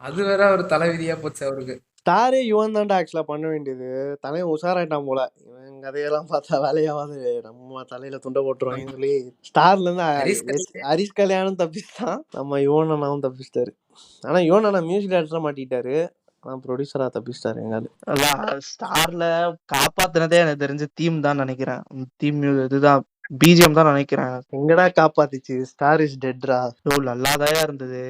அது வேற ஒரு தலைவிதியா போச்சு அவருக்கு. ஸ்டாரே யுவன் தான்டா ஆக்சுவலா பண்ண வேண்டியது. தலையை உஷாராயிட்டான் போல. இவன் கதையெல்லாம் பார்த்தா வேலையாவது, நம்ம தலையில துண்டை போட்டுருவாங்கன்னு சொல்லி ஸ்டார்ல இருந்து ஹரிஷ் கல்யாணம் தப்பிச்சுட்டான், நம்ம யுவன் அண்ணாவும் தப்பிச்சிட்டாரு. ஆனா யுவன் அண்ணா மியூசிக் டைரக்டரா மாட்டிட்டாரு, ஆனா ப்ரொடியூசரா தப்பிச்சிட்டாரு. எங்கால ஸ்டார்ல காப்பாத்தினதே எனக்கு தெரிஞ்ச தீம் தான் நினைக்கிறேன். தீம் இதுதான், பிஜிஎம் தான் நினைக்கிறேன். எங்கடா காப்பாத்திச்சு, ஸ்டார் இஸ் டெட்ரா. நல்லாதான் இருந்தது.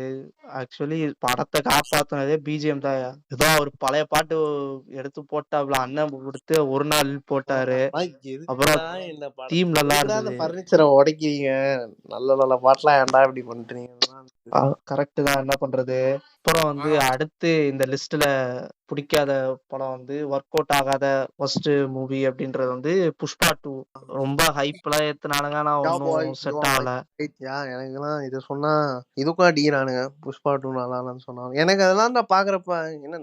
ஆக்சுவலி படத்தை காப்பாத்தினதே பிஜிஎம் தான். ஏதோ ஒரு பழைய பாட்டு எடுத்து போட்டாப்ல, அண்ணன் கொடுத்து ஒரு நாள் போட்டாரு. அப்புறம் தீம் நல்லா இருந்தது. பர்னிச்சரை உடைக்கிறீங்க, நல்ல நல்ல பாட்டுலாம் ஏன்டா இப்படி பண்றீங்க? கரெக்ட் தான், என்ன பண்றது. அப்புறம் வந்து அடுத்து இந்த லிஸ்ட்ல பிடிக்காத படம் வந்து ஒர்க் அவுட் ஆகாத ஃபர்ஸ்ட் மூவி அப்படின்றது வந்து புஷ்பா 2. ரொம்ப ஹைப்லாம் ஏத்துனானுங்க, ஆனா ஒன்னும் செட் ஆகல. எனக்குலாம் இது சொன்னா இதுக்கும் அடிக்கிறானுங்க. புஷ்பா 2 நல்லான்னு சொன்னாங்க. எனக்கு அதெல்லாம் நான் பாக்குறப்ப என்ன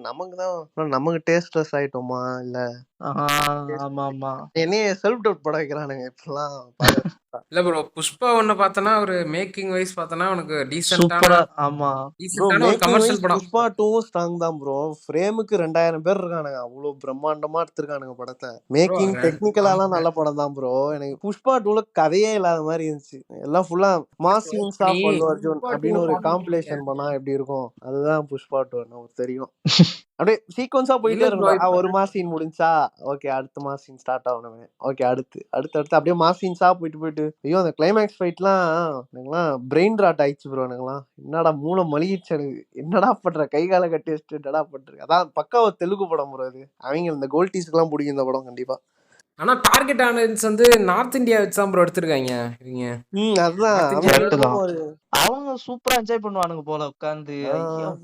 நமக்கு டேஸ்ட்லெஸ் ஆயிட்டோமா இல்ல? ஆமா ஆமா, என்னைய செல்ஃப் டவுட் பட வைக்கிறானுங்க இப்பெல்லாம். இல்ல ப்ரோ, புஷ்பா ஒன்னு பார்த்தனா ஒரு மேக்கிங் வைஸ் பார்த்தனா உனக்கு சூப்பரா. ஆமா, டீசன்ட்டான ஒரு கமர்ஷியல் படம். புஷ்பா 2 ஸ்ட்ராங் தான் ப்ரோ. ஃப்ரேமுக்கு 2000 பேர் இருக்கானுங்க, அவ்வளவு பிரம்மாண்டமா எடுத்திருக்கானுங்க படத்தை. மேக்கிங் டெக்னிக்கலாலாம் நல்ல படம் தான் ப்ரோ. எனக்கு புஷ்பா 2ல கதையே இல்லாத மாதிரி இருந்துச்சு. எல்லாம் ஃபுல்லா மாஸ் சீன்ஸ் ஆஃப் அல்லு அர்ஜுன் அப்படின்னு ஒரு காம்பிலேஷன் பண்ணா எப்படி இருக்கும், அதுதான் புஷ்பா 2 நமக்கு தெரியும். அப்படியே சீக்வன்ஸா போயிட்டே இருக்கும். ஒரு மாஸ் சீன் முடிஞ்சா ஓகே, அடுத்த மாஸ் சீன் ஸ்டார்ட் ஆகணும், ஓகே அடுத்து அப்படியே மாஸ் சீன்ஸா போயிட்டு ஐயோ அந்த கிளைமேக்ஸ் ஃபைட்லாம் எனக்குலாம் பிரெயின் ராட் ஆயிடுச்சு ப்ரோ. எனக்குலாம் என்னடா மூளை மலிகிடுச்சு எனக்கு. என்னடா பண்ற, கை காலை கட்டி வச்சுட்டு என்னடா பண்றது. அதான் பக்கா ஒரு தெலுங்கு படம் ப்ரோ இது. அவங்க இந்த கோல்டீஸ்க்கு எல்லாம் பிடிக்கும் இந்த படம் கண்டிப்பா. ஆனா டார்கெட் ஆடியன்ஸ் வந்து நார்த் இந்தியா வச்சு தான் ப்ரோ எடுத்திருக்காங்க இவங்க. அதுதான் அவங்க சூப்பரா என்ஜாய் பண்ணுவானுங்க போல உட்கார்ந்து.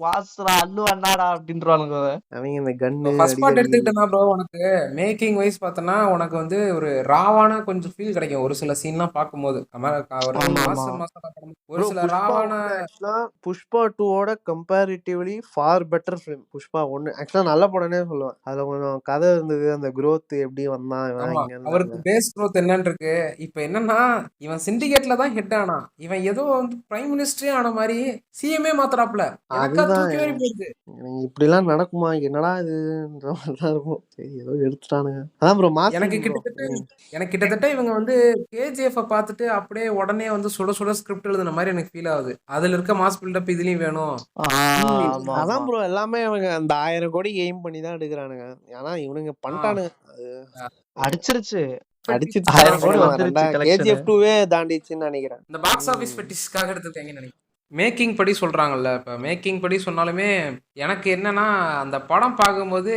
வாசுரா அல்லு அண்ணாடா அப்படின்றானுங்க. அவங்க இந்த கன்னு ஃபர்ஸ்ட் பார்ட் எடுத்துக்கிட்டனா ப்ரோ, உனக்கு மேக்கிங் வைஸ் பார்த்தனா உனக்கு வந்து ஒரு ராவான கொஞ்சம் ஃபீல் கிடைக்கும் ஒரு சில சீன்லாம் பார்க்கும்போது. ஒரு சில ராவான புஷ்பா 2ஓட comparatively far better film Pushpa 1. ஆக்சுவலா நல்ல படம்னே சொல்லுவேன். அதுல கொஞ்சம் கதை இருந்தது, அந்த growth எப்படி வந்தான் அவருக்கு பேஸ் growth என்னன்னு இருக்கு. இப்ப என்னன்னா இவன் சிண்டிகேட்ல தான் ஹிட் ஆனா, இவன் ஏதோ வந்து பிரைம் மினிஸ்டரே ஆன மாதிரி சிஎம்ஏ மாத்துறாப்ல. இப்படி எல்லாம் நடக்குமா, என்னடா இதுன்ற மாதிரிதான் இருக்கும். சரி ஏதோ எடுத்துட்டானுங்க. அதான் ப்ரோ எனக்கு கிட்டத்தட்ட இவங்க வந்து கேஜிஎஃப் பார்த்துட்டு அப்படியே உடனே வந்து சுட சுட ஸ்கிரிப்ட் எழுதுன மாதிரி எனக்கு ஃபீல் ஆகுது. அதுல இருக்க மாஸ் பில்டப் இதுலயும் வேணும். அதான் ப்ரோ எல்லாமே அவங்க அந்த 1000 கோடி எய்ம் பண்ணி தான் எடுக்கிறானுங்க. ஆனா இவனுங்க பண்ணிட்டானுங்க, அடிச்சிருச்சு. KGF 2வே தாண்டிச்சுன்னு நினைக்கிறேன். இந்த பாக்ஸ் ஆபீஸ் பெட்டிஸ்க்காக எடுத்துட்டாங்கன்னு நினைக்கிறேன். மேக்கிங் படி சொல்றாங்கல்ல. இப்ப மேக்கிங் படி சொன்னாலுமே, எனக்கு என்னன்னா, அந்த படம் பார்க்கும்போது,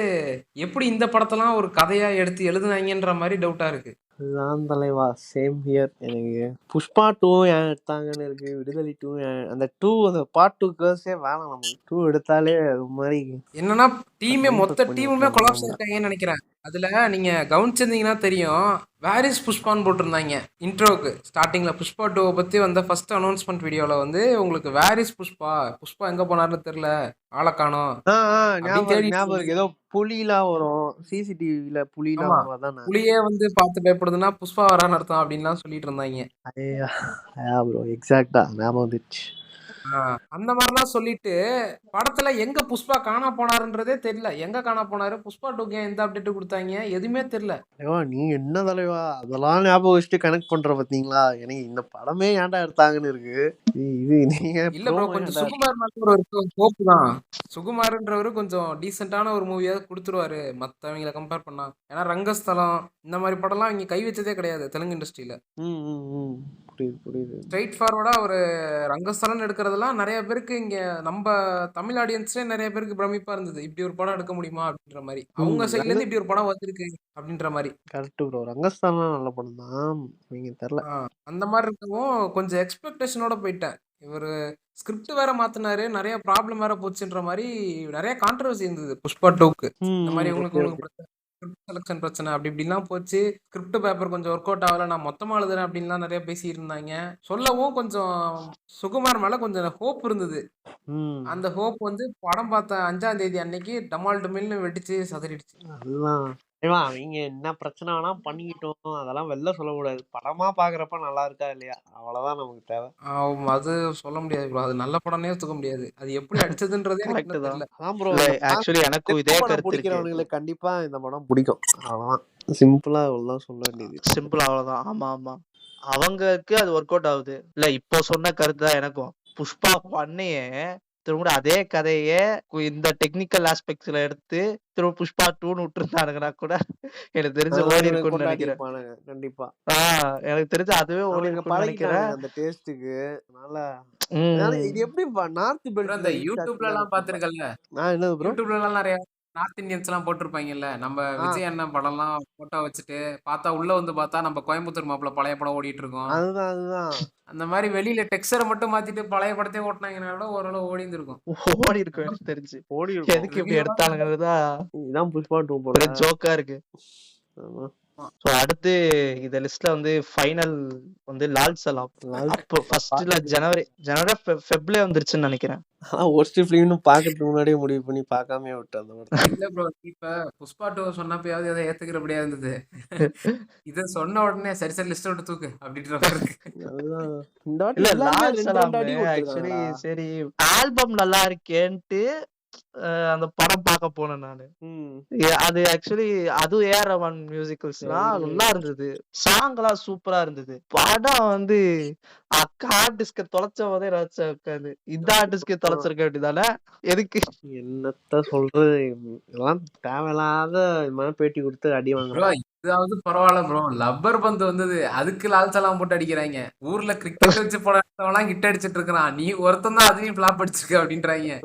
எப்படி இந்த படத்தெல்லாம் ஒரு கதையா எடுத்து எழுதுனாய்ங்கன்ற மாரி டவுட்டா இருக்கு. அதுதான் தலைவா, சேம் ஹியர். எனக்கு புஷ்பா 2 ஏன் எடுத்தாங்கன்னு இருக்கு, விடுதலை 2 அந்த 2 அந்த பார்ட் 2 கேர்ள்ஸே வேணாம் நமக்கு. 2 எடுத்தாலே அது மாதிரி என்னன்னா, டீமே டைம் மொத்த பாஸ் பண்ணி டீமுமே கொலாப்ஸ் விட்டுறாங்க. ஆயிட்டாங்கன்னு நெனைக்கிறேன். அதுல நீங்க கவனிச்சிருந்தீங்கன்னா தெரியும், வேர் இஸ் புஷ்பான்னு போட்டிருந்தாய்ங்க இன்ட்ரோவுக்கு. ஸ்டார்டிங்ல புஷ்பா 2 பத்தி வந்த ஃபர்ஸ்ட் அனௌன்ஸ்மெண்ட் வீடியோல வந்து உங்களுக்கு வேர் இஸ் புஷ்பா, புஷ்பா எங்க போனாருன்னு தெரியல, ஆளை காணோம் அப்படின்னு ஞாபகம் தேடிட்டு இருக்கு. ஏதோ புலிலாம் வரும், சிசிடிவில புலிலாம் ஆமா வரும், அதானே? புலியே வந்து பார்த்து பயப்படுதுன்னா புஷ்பா வரான்னு அர்த்தம் அப்படின்லாம் சொல்லிட்டு இருந்தாங்க. ப்ரோ எக்ஸாக்டா ஞாபகம் வந்துச்சு. அந்த மாதிரிலாம் சொல்லிட்டு படத்துல எங்க புஷ்பா காணா போனாருன்றதே தெரியல. எங்க காணா போனாரு, புஷ்பா 2க்கு எந்த அப்டேட் கொடுத்தாங்க, எதுவுமே தெரியல. நீ என்ன தலைவா அதெல்லாம் ஞாபகம் வச்சுட்டு கனெக்ட் பண்ற பாத்தீங்களா? எனக்கு இந்த படமே ஏன்டா எடுத்தாங்கன்னு இருக்கு. இது நீங்க இல்ல ப்ரோ, கொஞ்சம் சுகுமார் மேல ஒரு ஹோப் தான். சுகுமார்ன்றவரு கொஞ்சம் டீசென்டான ஒரு மூவியாவது கொடுத்துருவாரு மத்தவங்களை கம்பேர் பண்ணா. ஏன்னா ரங்கஸ்தலம் இந்த மாதிரி படம்லாம் இங்க கை வச்சதே கிடையாது தெலுங்கு இண்டஸ்ட்ரியில. புரியுது. ஸ்ட்ரைட் ஃபார்வர்டா ஒரு ரங்கஸ்தலம் எடுக்கிறதெல்லாம் நிறைய பேருக்கு இங்க நம்ம தமிழ் ஆடியன்ஸ்ல நிறைய பேருக்கு பிரமிப்பா இருந்தது. இப்படி ஒரு படம் எடுக்க முடியுமா அப்படின்ற மாதிரி. அவங்க சைட்ல இருந்து இப்படி ஒரு படம் வந்திருக்கு அப்படின்ற மாதிரி. கரெக்ட் ப்ரோ, ரங்கஸ்தான்லாம் நல்ல படம் தான், நீங்க தெரியல. அந்த மாதிரி இருக்கவும் கொஞ்சம் எக்ஸ்பெக்டேஷனோட போயிட்டேன். இவரு ஸ்கிரிப்ட் வேற மாத்தினாரு, நிறைய ப்ராப்ளம் வேற போச்சுன்ற மாதிரி நிறைய கான்ட்ரவர்சி இருந்தது புஷ்பா 2க்கு. இந்த மாதிரி உங்களுக்கு செலக்ஷன் பிரச்சனை அப்படி இப்படிலாம் போச்சு. ஸ்கிரிப்ட் பேப்பர் கொஞ்சம் ஒர்க் அவுட் ஆகல, நான் மொத்தமா எழுதுறேன் அப்படின்லாம் நிறைய பேசி இருந்தாங்க. சொல்லவும் கொஞ்சம் சுகுமார் மேல கொஞ்சம் ஹோப் இருந்தது. அந்த ஹோப் வந்து படம் பார்த்த 5ஆம் தேதி அன்னைக்கு டமால் டமில்னு வெடிச்சு சதறிடுச்சு. அதுதான் அவங்க என்ன பிரச்சனை வேணா பண்ணிக்கிட்டோம், அதெல்லாம் வெளில சொல்லக்கூடாது. படமா பாக்குறப்ப நல்லா இருக்கா இல்லையா, அவ்வளவுதான் நமக்கு தேவை. அது சொல்ல முடியாது ப்ரோ, அது நல்ல படம்னே ஒத்துக்க முடியாது. அது எப்படி அடிச்சதுன்றதே எனக்கு தெரியல. ஆக்சுவலி எனக்கும் இதே கருத்து பிடிக்கிறவங்களுக்கு கண்டிப்பா இந்த படம் பிடிக்கும். அவ்வளவுதான், சிம்பிளா அவ்வளவுதான் சொல்ல வேண்டியது. சிம்பிள் அவ்வளவுதான். ஆமா அவங்களுக்கு அது ஒர்க் அவுட் ஆகுது. இல்ல இப்போ சொன்ன கருத்து தான் எனக்கும். புஷ்பா 1 திரும்ப அதே கதையே இந்த டெக்னிக்கல் ஆஸ்பெக்ட்ஸ்ல எடுத்து திரும்ப புஷ்பா 2ன்னு விட்டுருந்தானுங்கன்னா கூட எனக்கு தெரிஞ்சு ஓடி இருக்கும்னு நினைக்கிறேன். கண்டிப்பா எனக்கு தெரிஞ்சு அதுவே ஓடி இருக்கும்னு நினைக்கிறேன் அந்த டேஸ்டுக்கு. இது எப்படி நார்த் பெல்ட் அந்த யூடியூப்ல எல்லாம் பாத்துருக்கல, யூடியூப்ல எல்லாம் நிறைய நார்த் இந்தியன்ஸ் எல்லாம் போட்டிருப்பாங்கல்ல, நம்ம விஜய் அண்ணன் படம் எல்லாம் போட்டோ வச்சுட்டு பார்த்தா உள்ள வந்து பார்த்தா நம்ம கோயம்புத்தூர் மாப்பிள்ள பழைய படம் ஓடிட்டு இருக்கோம். அதுதான் அந்த மாதிரி வெளியில டெக்ஸ்சரை மட்டும் மாத்திட்டு பழைய படத்தையே ஓட்டினாங்கன்னா ஓரளவு ஓடி இருக்கும். ஓடி இருக்கும் எனக்கு தெரிஞ்சு. எதுக்கு இப்படி எடுத்தாலுங்கிறதா இதான் புஷ்பா 2 ஜோக்கா இருக்கு. அடுத்து இந்த லிஸ்ட்ல வந்து ஃபைனல் வந்து லால் சலாம். அப்போ ஃபர்ஸ்ட்ல ஜனவரி ஃபெப்ரவரி வந்துருச்சுன்னு நினைக்கிறேன். ஒர்ஸ்ட் ஃபிலிம்னு பாக்கிறதுக்கு முன்னாடியே முடிவு பண்ணி பார்க்காமயே விட்டேன் அந்த படத்தை. இல்ல ப்ரோ, இப்ப புஷ்பா 2 சொன்னப்பயாவது எதை ஏத்துக்கிறபடியா இருந்தது. இத சொன்ன உடனே சரி லிஸ்ட் விட்டு தூக்கு அப்படின்ற மாதிரி இருக்கு. இல்ல லால் சலாம் ஆக்சுவலி சரி ஆல்பம் நல்லா இருக்கேன்ட்டு அந்த படம் பார்க்க போனேன் நானு. அது ஆக்சுவலி அது ஏஆர் ரஹ்மான் மியூசிக்கல்ஸ்லாம் நல்லா இருந்தது, சாங் எல்லாம் சூப்பரா இருந்தது. படம் வந்து ஹார்ட் டிஸ்க தொலைச்ச போதே ரசிச்ச உட்காந்து இந்த ஹார்ட் டிஸ்க தொலைச்சிருக்க வேண்டியதானே. எதுக்கு என்னத்த சொல்றது, இதெல்லாம் தேவையில்லாத பேட்டி கொடுத்து அடி வாங்குறோம். இதாவது பரவாயில்ல ப்ரோ, லப்பர் பந்து வந்தது அதுக்கு லால் சலாம் போட்டு அடிக்கிறாங்க. ஊர்ல கிரிக்கெட் வச்சு போலாம் ஹிட் அடிச்சிட்டு இருக்கிறான், நீ ஒருத்தன் தான் அதையும் பிளாப் அடிச்சிருக்க அப்படின்றாங்க.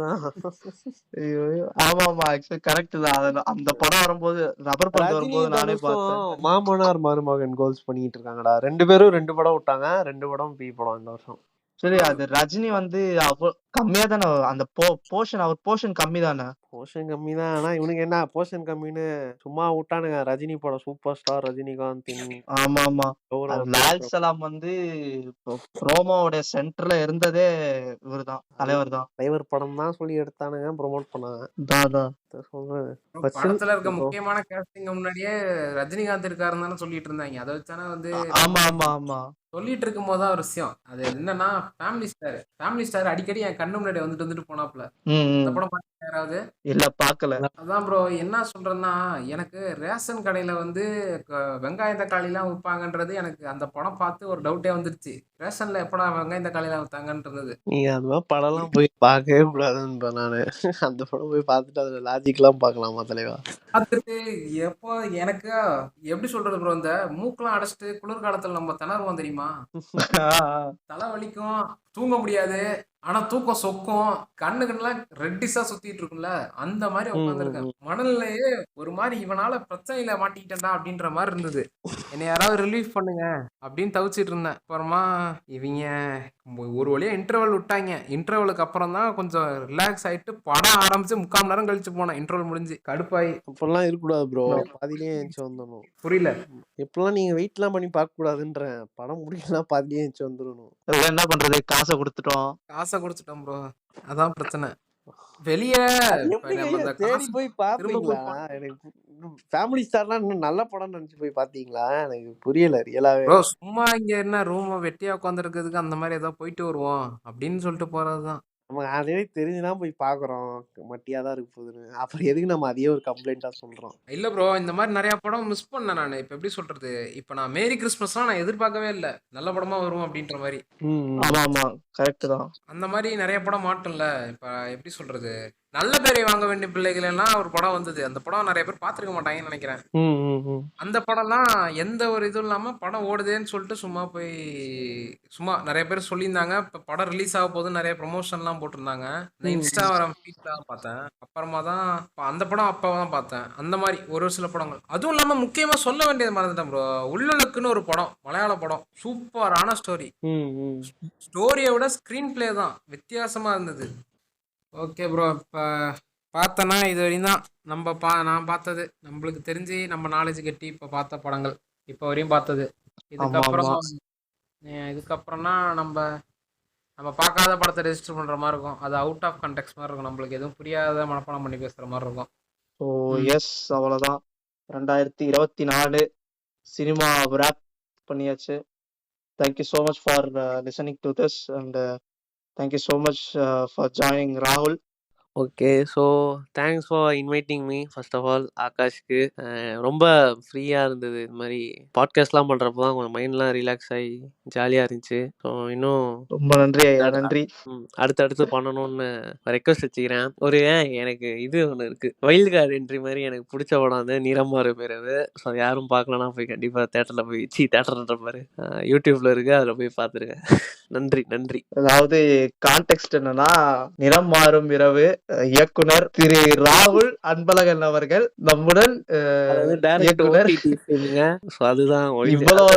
ஆமா ஆக்சுவலி கரெக்ட் தான். அந்த படம் வரும்போது ரப்பர் பந்து வரும்போது நானே பார்த்தேன். மாமனார் மருமகன் கோல்ஸ் பண்ணிட்டு இருக்காங்கடா, 2 பேரும் 2 படம் விட்டாங்க, 2 படம் பி படம் இந்த வருஷம். சரி, அது ரஜினி வந்து கம்மியா தானே அந்த போர்ஷன், அவர் போர்ஷன் கம்மி தானே. போர்ஷன் கம்மி தான், ஆனா இவனுக்கு என்ன போர்ஷன் கம்மின்னு சும்மா விட்டானுங்க. ரஜினி படம் சூப்பர் ஸ்டார் ரஜினிகாந்த். ஆமா லால் சலாம் வந்து ப்ரோமோவோட சென்டர்ல இருந்ததே இவர்தான், தலைவர் தான். தலைவர் படம் தான் சொல்லி எடுத்தானுங்க, ப்ரோமோட் பண்ணாங்க. படத்துல இருக்க முக்கியமான கேஸ்டிங் முன்னாடியே ரஜினிகாந்த் இருக்காருன்னு சொல்லிட்டு இருந்தாங்க. அதை வச்சானே வந்து ஆமா சொல்லிட்டு இருக்கும் போதுதான் ஒரு விஷயம். அது என்னன்னா ஃபேமிலி ஸ்டார் அடிக்கடி என் கண்ணு முன்னாடி வந்துட்டு போனாப்ல. இந்த படம் யாராவது இல்ல பாக்கல. அதான் ப்ரோ என்ன சொல்றேன்னா, எனக்கு ரேஷன் கடையில வந்து வெங்காய தக்காளி எல்லாம் விற்பாங்கன்றது எனக்கு அந்த படம் பார்த்து ஒரு டவுட்டே வந்துருச்சு. ரேஷன்ல எப்படா வெங்காய தக்காளி எல்லாம் விற்றாங்கன்றது. நீங்க அந்த படம் எல்லாம் போய் பார்க்கவே கூடாதுன்னு நானு. அந்த படம் போய் பார்த்துட்டு அதுல லாஜிக் எல்லாம் பார்க்கலாமா தலைவா? பார்த்துட்டு எப்போ எனக்கு எப்படி சொல்றது ப்ரோ, இந்த மூக்கெல்லாம் அடைச்சிட்டு குளிர்காலத்துல நம்ம திணறுவோம் தெரியுமா, தலை வலிக்கும், தூங்க முடியாது. ஆனா தூக்கம் சொக்கும், கண்ணுக்கெல்லாம் ரெட்டிஸா சுத்திட்டு இருக்கும்ல, அந்த மாதிரி உட்காந்துருக்கேன் மணல்லையே. ஒரு மாதிரி இவனால பிரச்சனையில மாட்டிக்கிட்டேன்டா அப்படின்ற மாதிரி இருந்தது. என்னை யாராவது ரிலீஃப் பண்ணுங்க அப்படின்னு தவிச்சிட்டு இருந்தேன். அப்புறமா இவங்க ஒரு வழியா இன்டர்வல் விட்டாங்க. இன்டர்வலுக்கு அப்புறம் தான் கொஞ்சம் ரிலாக்ஸ் ஆயிட்டு படம் ஆரம்பிச்சு 3/4 மணி நேரம் கழிச்சு போனேன். இன்டர்வல் முடிஞ்சு கடுப்பாயி. அப்பெல்லாம் இருக்கக்கூடாது ப்ரோ, பாதிலேயே எழுந்துச்சு வந்துடணும். புரியல, எப்பெல்லாம் நீங்க வெயிட்லாம் பண்ணி பார்க்க கூடாதுன்றேன். படம் முடிக்கலாம் பாதிலேயே எழுந்துச்சு வந்துடணும். அதெல்லாம் என்ன பண்றது, காசை கொடுத்துட்டோம். காசை கொடுத்துட்டோம் ப்ரோ, அதான் பிரச்சனை. வெளியே தேடி போய் பாப்பீங்களா? எனக்கு ஃபேமிலி ஸ்டார்லாம் இன்னும் நல்ல படம் நினைச்சு போய் பாத்தீங்களா? எனக்கு புரியல ரியலாவே. ப்ரோ சும்மா இங்க என்ன ரூம் வெட்டியா உட்காந்துருக்கிறதுக்கு அந்த மாதிரி ஏதாவது போயிட்டு வருவோம் அப்படின்னு சொல்லிட்டு போறதுதான். நம்ம ஆல்ரெடி தெரிஞ்சுனா போய் பாக்குறோம் மட்டியா தான் இருக்கு போகுதுன்னு. அப்புறம் எதுக்கு நம்ம அதையே ஒரு கம்ப்ளைண்டா சொல்றோம்? இல்ல ப்ரோ, இந்த மாதிரி நிறைய படம் மிஸ் பண்ணேன் நான். இப்ப எப்படி சொல்றது, இப்ப நான் மேரி கிறிஸ்மஸ்லாம் நான் எதிர்பார்க்கவே இல்லை, நல்ல படமா வரும் அப்படின்ற மாதிரி. ஆமா ஆமா கரெக்ட் தான். அந்த மாதிரி நிறைய படம் மாட்டோம்ல. இப்ப எப்படி சொல்றது, நல்ல பேரை வாங்க வேண்டிய பிள்ளைகள் எல்லாம் ஒரு படம் வந்தது. அந்த படம் நிறைய பேர் பாத்துருக்க மாட்டாங்கன்னு நினைக்கிறேன். அந்த படம்லாம் எந்த ஒரு இதுவும் இல்லாம படம் ஓடுதேன்னு சொல்லிட்டு சும்மா நிறைய பேர் சொல்லியிருந்தாங்க. இப்ப படம் ரிலீஸ் ஆக போது நிறைய ப்ரொமோஷன் எல்லாம் போட்டிருந்தாங்க. இந்த இன்ஸ்டாகிராம் ஃபீட்ல பார்த்தேன். அப்புறமா தான் அந்த படம் அப்பதான் பார்த்தேன். அந்த மாதிரி ஒரு சில படங்கள். அதுவும் இல்லாம முக்கியமா சொல்ல வேண்டியது மறந்துட்டேன் ப்ரோ, உள்ளுக்குன்னு ஒரு படம், மலையாள படம், சூப்பரான ஸ்டோரி. ஸ்டோரியை விட ஸ்கிரீன் பிளே தான் வித்தியாசமா இருந்தது. ஓகே ப்ரோ, இப்போ பார்த்தேன்னா இது வரையும் தான் நான் பார்த்தது. நம்மளுக்கு தெரிஞ்சு நம்ம நாலேஜ் கட்டி இப்போ பார்த்த படங்கள் இப்போ வரையும் பார்த்தது. இதுக்கப்புறம்னா நம்ம பார்க்காத படத்தை ரெஜிஸ்டர் பண்ணுற மாதிரி இருக்கும். அது அவுட் ஆஃப் கண்டெக்ஸ்ட் மாதிரி இருக்கும். நம்மளுக்கு எதுவும் புரியாத மனப்பாடம் பண்ணி பேசுகிற மாதிரி இருக்கும். ஸோ எஸ், அவ்வளோதான். 2024 சினிமா wrap பண்ணியாச்சு. Thank you so much for listening to this and thank you so much for joining ராகுல். Okay, so thanks for inviting me first of all. ஆகாஷ்க்கு ரொம்ப ஃப்ரீயாக இருந்தது. இது மாதிரி பாட்காஸ்ட்லாம் பண்ணுறப்போ தான் கொஞ்சம் மைண்ட்லாம் ரிலாக்ஸ் ஆகி ஜாலியாக இருந்துச்சு. ஸோ இன்னும் ரொம்ப நன்றி நன்றி. அடுத்தடுத்து பண்ணணும்னு ரெக்வஸ்ட் வச்சுக்கிறேன். எனக்கு இது ஒன்று இருக்குது, வைல்டு கார்டு என்ட்ரி மாதிரி எனக்கு பிடிச்ச படம் வந்து நிறமாறு பிறகு. ஸோ யாரும் பார்க்கலன்னா போய் கண்டிப்பாக தேட்டரில் போய் தேட்டர்ன்ற மாதிரி யூடியூப்ல இருக்குது, அதில் போய் பார்த்துருக்கேன். நன்றி. அதாவது கான்டெக்ஸ்ட் என்னன்னா, நிறம் மாறும் இரவு இயக்குனர் திரு ராகுல் அன்பழகன் அவர்கள் நம்முடன் இவ்வளவு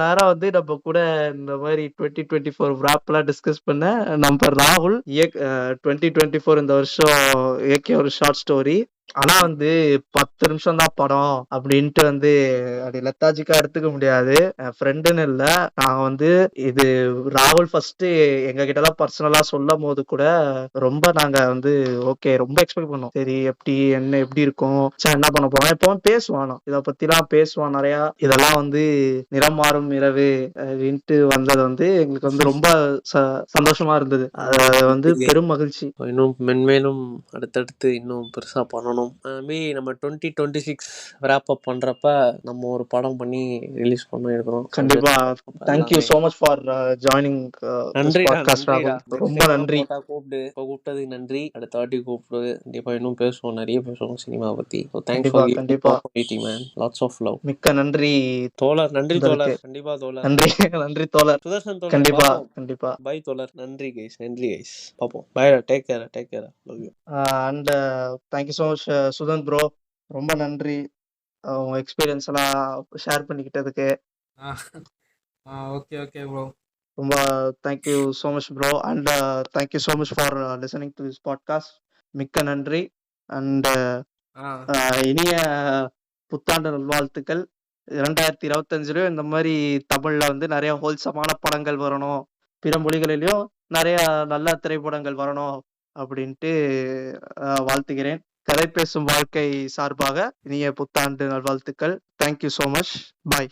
நேரம் வந்து நம்ம கூட இந்த மாதிரி 2024 wrap டிஸ்கஸ் பண்ண நம்ம ராகுல் 2024 இந்த வருஷம் இயக்கிய ஒரு ஷார்ட் ஸ்டோரி. ஆனா வந்து 10 நிமிஷம் தான் படம் அப்படின்ட்டு வந்து அப்படி லெத்தாஜிக்கா எடுத்துக்க முடியாது. ஃப்ரெண்டுன்னு இல்ல, நாங்க வந்து இது ராகுல் ஃபர்ஸ்ட் எங்க கிட்ட எல்லாம் பர்சனலா சொல்லும் போது கூட ரொம்ப நாங்க வந்து ஓகே ரொம்ப எக்ஸ்பெக்ட் பண்ணோம். சரி எப்படி இருக்கும், என்ன பண்ண போறோம், எப்பவும் பேசுவானோ இத பத்தி எல்லாம் பேசுவான் நிறைய. இதெல்லாம் வந்து நிறம் மாறும் இரவு அப்படின்ட்டு வந்தது வந்து எங்களுக்கு வந்து ரொம்ப சந்தோஷமா இருந்தது. அது வந்து பெரும் மகிழ்ச்சி. இன்னும் மென்மேலும் அடுத்தடுத்து இன்னும் பெருசா பண்ணணும். நம்ம 2026 wrap up பண்றப்ப நம்ம ஒரு படம் பண்ணி ரிலீஸ் பண்ண இருக்கிறோம். கண்டிப்பா. Thank you so much for joining this podcast. ரொம்ப நன்றி. கூப்பிட்டது நன்றி. அடுத்த வாட்டி கூப்பிடு, கண்டிப்பா இன்னும் பேசுவோம், நிறைய பேசுவோம் சினிமா பத்தி. Thanks for கண்டிப்பா man. Lots of love. மிக்க நன்றி தோழர். நன்றி தோழர். கண்டிப்பா தோழர். நன்றி தோழர். சுதர்சன் தோழர். கண்டிப்பா பை தோழர். நன்றி guys. பாப்போம். Bye. Take care. Love you. And thank you so much Sudhan bro. ரொம்ப நன்றி உங்க எக்ஸ்பீரியன்ஸ் எல்லாம் ஷேர் பண்ணிக்கிட்டதுக்கு. ஓகே ப்ரோ, ரொம்ப thank you so much bro. And thank you so much for listening to this podcast. மிக்க நன்றி. And இனிய புத்தாண்டு நல்வாழ்த்துக்கள். 2025 இந்த மாதிரி தமிழ்ல வந்து நிறைய ஹோல்சமான படங்கள் வரணும், பிற மொழிகளிலும் நிறைய நல்ல திரைப்படங்கள் வரணும் அப்படின்ட்டு வாழ்த்துகிறேன். கதை பேசும் வாழ்க்கை சார்பாக இனிய புத்தாண்டு நல்வாழ்த்துக்கள். Thank you so much. பாய்.